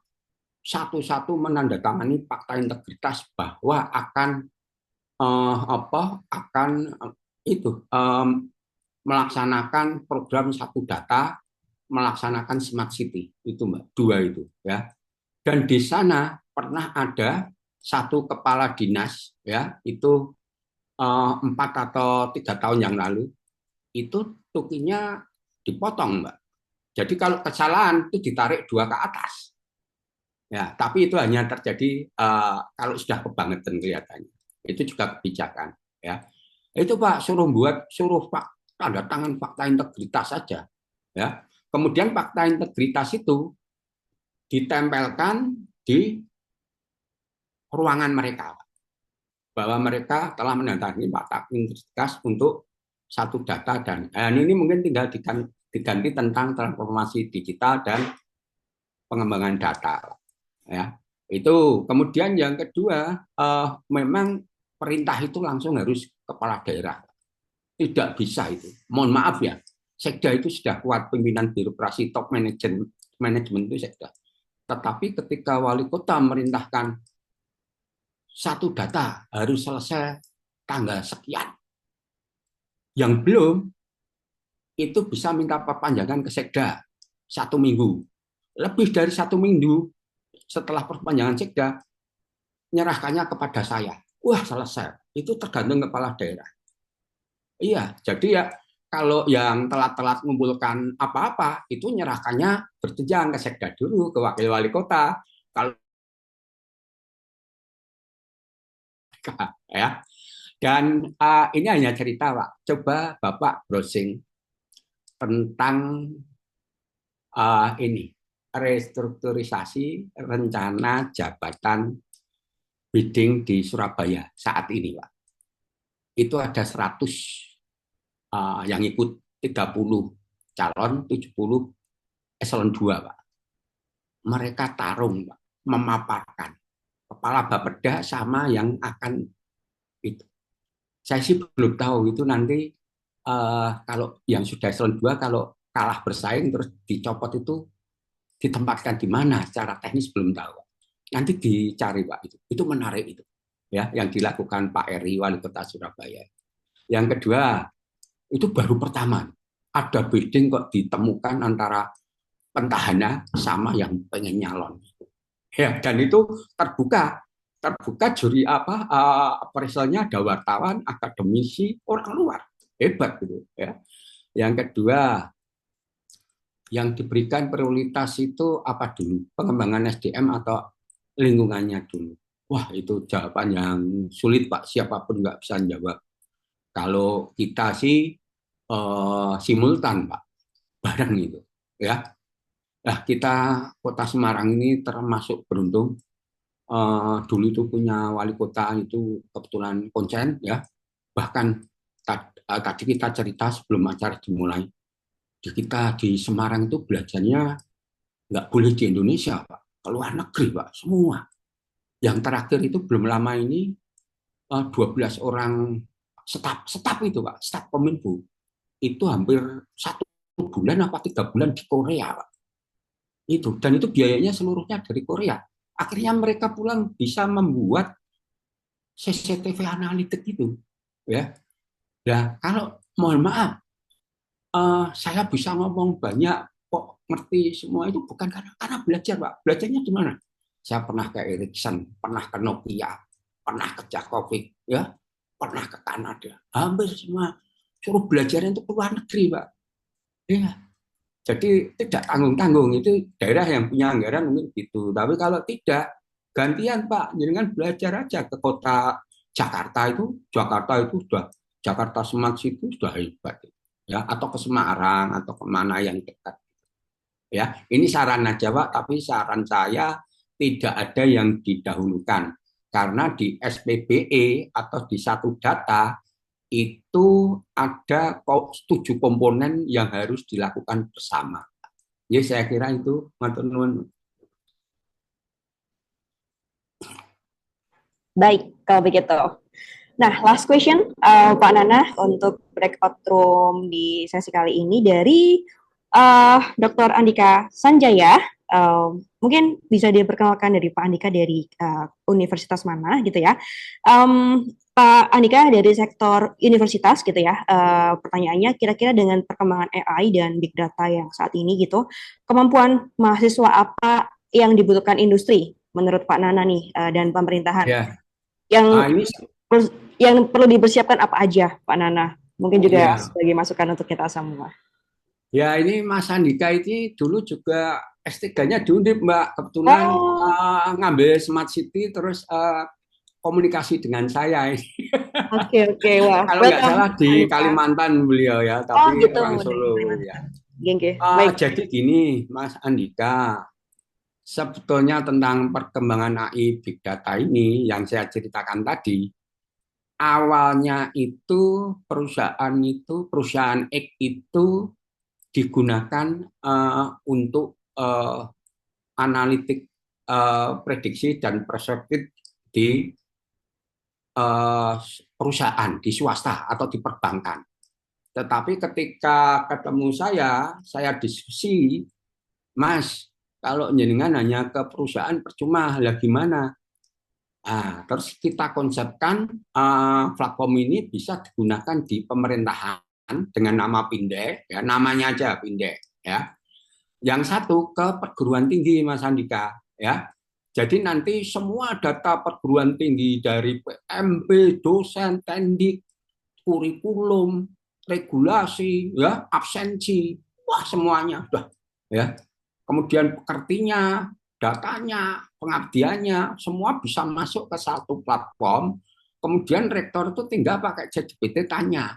satu-satu menandatangani fakta integritas bahwa akan melaksanakan program satu data, melaksanakan smart city itu Mbak, 2 itu ya. Dan di sana pernah ada satu kepala dinas ya, itu 4 atau 3 tahun yang lalu itu tukinya dipotong Mbak. Jadi kalau kesalahan itu ditarik 2 ke atas. Ya, tapi itu hanya terjadi kalau sudah kebangetan kelihatannya. Itu juga kebijakan. Ya, itu Pak suruh Pak tanda tangan fakta integritas saja. Ya, kemudian fakta integritas itu ditempelkan di ruangan mereka, bahwa mereka telah menandatangani fakta integritas untuk satu data dan ini mungkin tinggal diganti tentang transformasi digital dan pengembangan data ya. Itu kemudian yang kedua memang perintah itu langsung harus kepala daerah, tidak bisa itu, mohon maaf ya, sekda itu sudah kuat, pimpinan birokrasi top manajemen itu sekda, tetapi ketika wali kota merintahkan satu data harus selesai tanggal sekian, yang belum itu bisa minta perpanjangan ke sekda 1 minggu. Lebih dari 1 minggu setelah perpanjangan sekda, nyerahkannya kepada saya. Wah, selesai. Itu tergantung kepala daerah. Iya, jadi ya kalau yang telat-telat mengumpulkan apa-apa, itu nyerahkannya berjenjang ke sekda dulu, ke wakil wali kota. Kalau ya, Dan ini hanya cerita, Pak. Coba Bapak browsing tentang ini restrukturisasi rencana jabatan bidding di Surabaya saat ini, Pak. Itu ada 100 yang ikut, 30 calon, 70 eselon 2, Pak. Mereka tarung, Pak, memaparkan kepala Bapeda sama yang akan itu. Saya sih belum tahu itu nanti kalau yang sudah eselon 2 kalau kalah bersaing terus dicopot itu ditempatkan di mana secara teknis belum tahu. Nanti dicari, Pak, itu menarik itu. Ya, yang dilakukan Pak Eri Wali Kota Surabaya. Yang kedua, itu baru pertama. Ada bidding kok ditemukan antara pentahana sama yang pengen nyalon. Ya, dan itu terbuka juri appraisalnya ada wartawan, akademisi, orang luar. Hebat gitu ya. Yang kedua, yang diberikan prioritas itu apa dulu? Pengembangan SDM atau lingkungannya dulu? Wah, itu jawaban yang sulit, Pak. Siapapun nggak bisa jawab. Kalau kita sih simultan, Pak, bareng itu. Ya, nah kita Kota Semarang ini termasuk beruntung. Dulu itu punya wali kota itu kebetulan konsen, ya. Bahkan tadi kita cerita sebelum acara dimulai, kita di Semarang itu belajarnya nggak boleh di Indonesia, Pak. Keluar negeri, Pak, semua. Yang terakhir itu belum lama ini 12 orang staf itu, Pak, staf Kominfo. Itu hampir 1 bulan apa 3 bulan di Korea, Pak. Dan itu biayanya seluruhnya dari Korea. Akhirnya mereka pulang bisa membuat CCTV analitik itu, ya. Nah, kalau mohon maaf, saya bisa ngomong banyak, kok ngerti semua itu bukan karena belajar, Pak. Belajarnya di mana? Saya pernah ke Ericsson, pernah ke Nokia, pernah ke Jakovic, ya, pernah ke Kanada. Hampir semua suruh belajar untuk keluar negeri, Pak. Ya. Jadi tidak tanggung-tanggung, itu daerah yang punya anggaran mungkin gitu. Tapi kalau tidak, gantian, Pak, jangan belajar aja ke kota Jakarta itu sudah Jakarta Smart City sudah hebat, ya. Atau ke Semarang atau kemana yang dekat, ya. Ini saran aja, Pak, tapi saran saya tidak ada yang didahulukan karena di SPBE atau di satu data itu ada 7 komponen yang harus dilakukan bersama. Ya, saya kira itu, matur nuwun. Baik, kalau begitu. Nah, last question, Pak Nana, untuk breakout room di sesi kali ini dari Dr. Andika Sanjaya. Mungkin bisa diperkenalkan dari Pak Andika dari universitas mana gitu ya. Pak Andika dari sektor universitas gitu ya. Pertanyaannya, kira-kira dengan perkembangan AI dan big data yang saat ini gitu, kemampuan mahasiswa apa yang dibutuhkan industri menurut Pak Nana nih dan pemerintahan? Ya. Yang Ini yang perlu dipersiapkan apa aja, Pak Nana? Mungkin juga ya, sebagai masukan untuk kita semua. Ya, ini Mas Andika ini dulu juga S3-nya di Undip, Mbak. Kebetulan ngambil Smart City terus komunikasi dengan saya. Oke, wah. Kalau nggak salah di Kalimantan beliau, ya, tapi gitu, orang Solo, ya. Baik. Jadi gini, Mas Andika, sebetulnya tentang perkembangan AI Big Data ini yang saya ceritakan tadi, awalnya itu perusahaan X itu digunakan untuk analitik prediksi dan preskriptif di perusahaan, di swasta atau di perbankan. Tetapi ketika ketemu saya diskusi, Mas, kalau jenengan hanya ke perusahaan percuma, lah gimana? Terus kita konsepkan platform ini bisa digunakan di pemerintahan dengan nama Pindeh, ya, namanya aja Pindeh, ya. Yang satu ke perguruan tinggi, Mas Andika, ya. Jadi nanti semua data perguruan tinggi dari PMB, dosen, tendik, kurikulum, regulasi, ya, absensi, wah semuanya sudah, ya. Kemudian pekertinya, datanya, pengabdiannya, semua bisa masuk ke satu platform Kemudian rektor itu tinggal pakai ChatGPT tanya,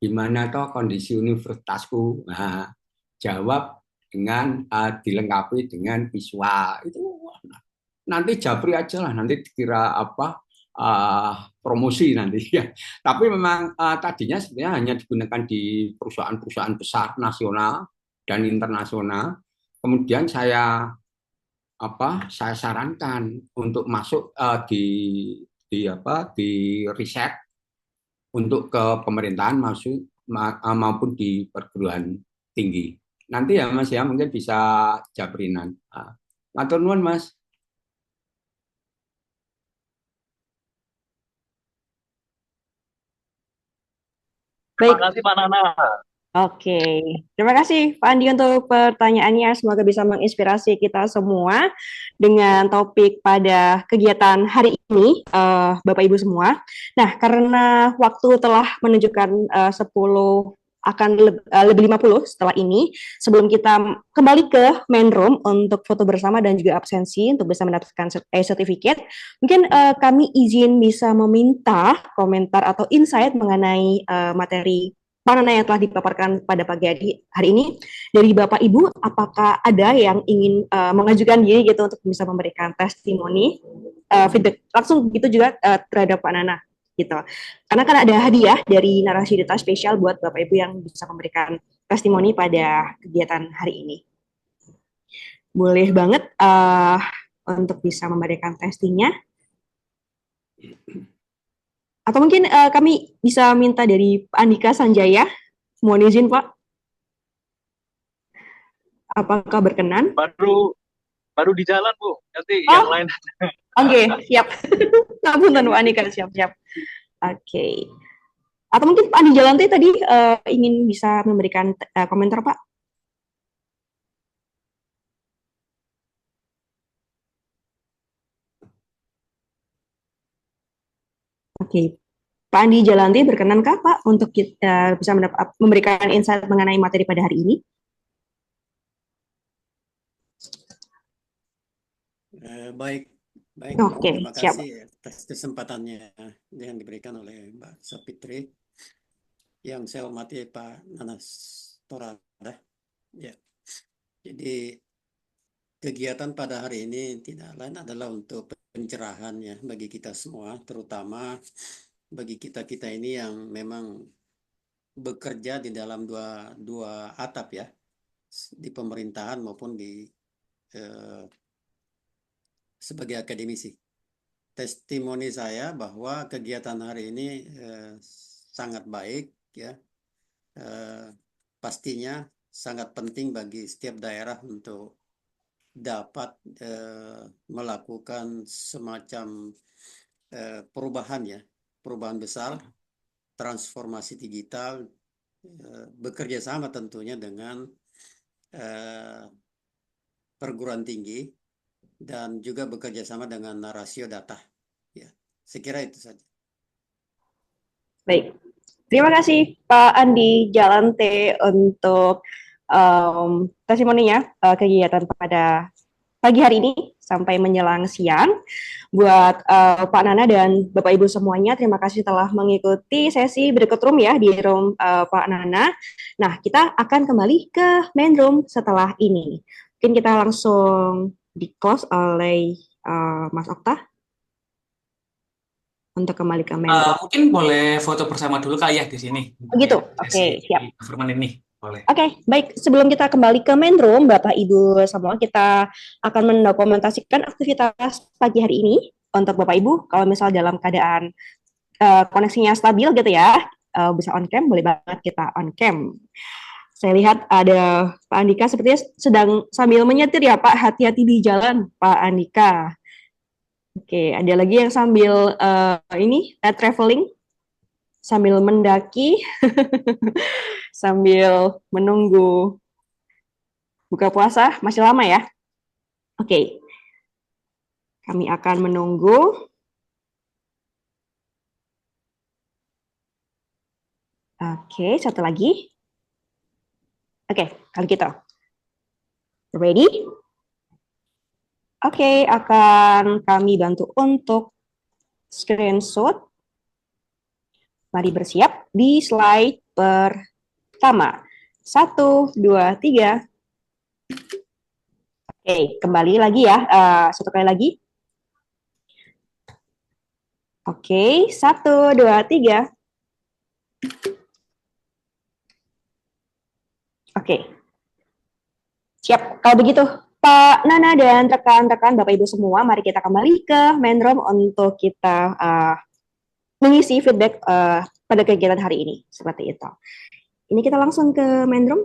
gimana toh kondisi universitasku? Nah, jawab dengan dilengkapi dengan visual. Itu nanti japri aja lah, nanti dikira apa promosi nanti ya. Tapi memang tadinya sebenarnya hanya digunakan di perusahaan-perusahaan besar nasional dan internasional. Kemudian saya sarankan untuk masuk di riset untuk ke pemerintahan maupun di perguruan tinggi. Nanti ya Mas ya mungkin bisa jabrinan. Matur nuwun Mas. Baik, Terima kasih Pak Nana. oke. Terima kasih Pak Andi untuk pertanyaannya. Semoga bisa menginspirasi kita semua dengan topik pada kegiatan hari ini, Bapak Ibu semua. Nah, karena waktu telah menunjukkan 10 akan lebih 50 setelah ini, sebelum kita kembali ke main room untuk foto bersama dan juga absensi untuk bisa mendapatkan sertifikat, mungkin kami izin bisa meminta komentar atau insight mengenai materi Pak Nana yang telah dipaparkan pada pagi hari ini dari Bapak Ibu. Apakah ada yang ingin mengajukan diri gitu untuk bisa memberikan testimoni, feedback langsung gitu juga terhadap Pak Nana gitu. Karena kan ada hadiah dari narasi duta spesial buat Bapak Ibu yang bisa memberikan testimoni pada kegiatan hari ini. Boleh banget untuk bisa memberikan testingnya. Atau mungkin kami bisa minta dari Pak Andika Sanjaya. Mohon izin Pak. Apakah berkenan? Baru di jalan Bu, nanti Oh. yang lain. Oke, siap. Ngapunten Pak Andika, siap-siap. Oke. Atau mungkin Pak Andi Jalante tadi ingin bisa memberikan komentar Pak. Oke. Pak Andi Jalante berkenankah Pak untuk kita bisa memberikan insight mengenai materi pada hari ini? Baik, Oke, terima siap. kasih atas kesempatannya yang diberikan oleh Mbak Sapitri. Yang saya hormati Pak Nanas Torada. Ya, jadi kegiatan pada hari ini tidak lain adalah untuk pencerahan ya bagi kita semua, terutama bagi kita-kita ini yang memang bekerja di dalam dua atap ya, di pemerintahan maupun di sebagai akademisi. Testimoni saya bahwa kegiatan hari ini sangat baik ya, pastinya sangat penting bagi setiap daerah untuk dapat melakukan semacam perubahan ya, perubahan besar, transformasi digital, bekerja sama tentunya dengan perguruan tinggi dan juga bekerja sama dengan rasio data. Ya, saya kira itu saja. Baik, terima kasih Pak Andi Jalante untuk testimoninya kegiatan pada pagi hari ini sampai menjelang siang. Buat Pak Nana dan Bapak Ibu semuanya, terima kasih telah mengikuti sesi berikut room ya di room Pak Nana. Nah, kita akan kembali ke main room setelah ini. Mungkin kita langsung di-close oleh Mas Okta untuk kembali ke main room. Mungkin boleh foto bersama dulu kali ya di sini. Begitu, Ya, oke, sesi siap. government ini boleh. Oke, baik. Sebelum kita kembali ke main room, Bapak Ibu semua, kita akan mendokumentasikan aktivitas pagi hari ini untuk Bapak Ibu. Kalau misal dalam keadaan koneksinya stabil gitu ya, bisa on cam, boleh banget kita on cam. Saya lihat ada Pak Andika sepertinya sedang sambil menyetir ya Pak, hati-hati di jalan Pak Andika. Oke, ada lagi yang sambil traveling, sambil mendaki, sambil menunggu buka puasa, masih lama ya? Oke, kami akan menunggu. Oke, satu lagi. Oke, kalau gitu. Ready? Oke, akan kami bantu untuk screenshot. Mari bersiap di slide pertama. 1, 2, 3. Oke, kembali lagi ya. Satu kali lagi. Oke, 1, 2, 3. Oke. Siap. Kalau begitu, Pak Nana dan rekan-rekan Bapak Ibu semua, mari kita kembali ke main room untuk kita mengisi feedback pada kegiatan hari ini. Seperti itu. Ini kita langsung ke main room.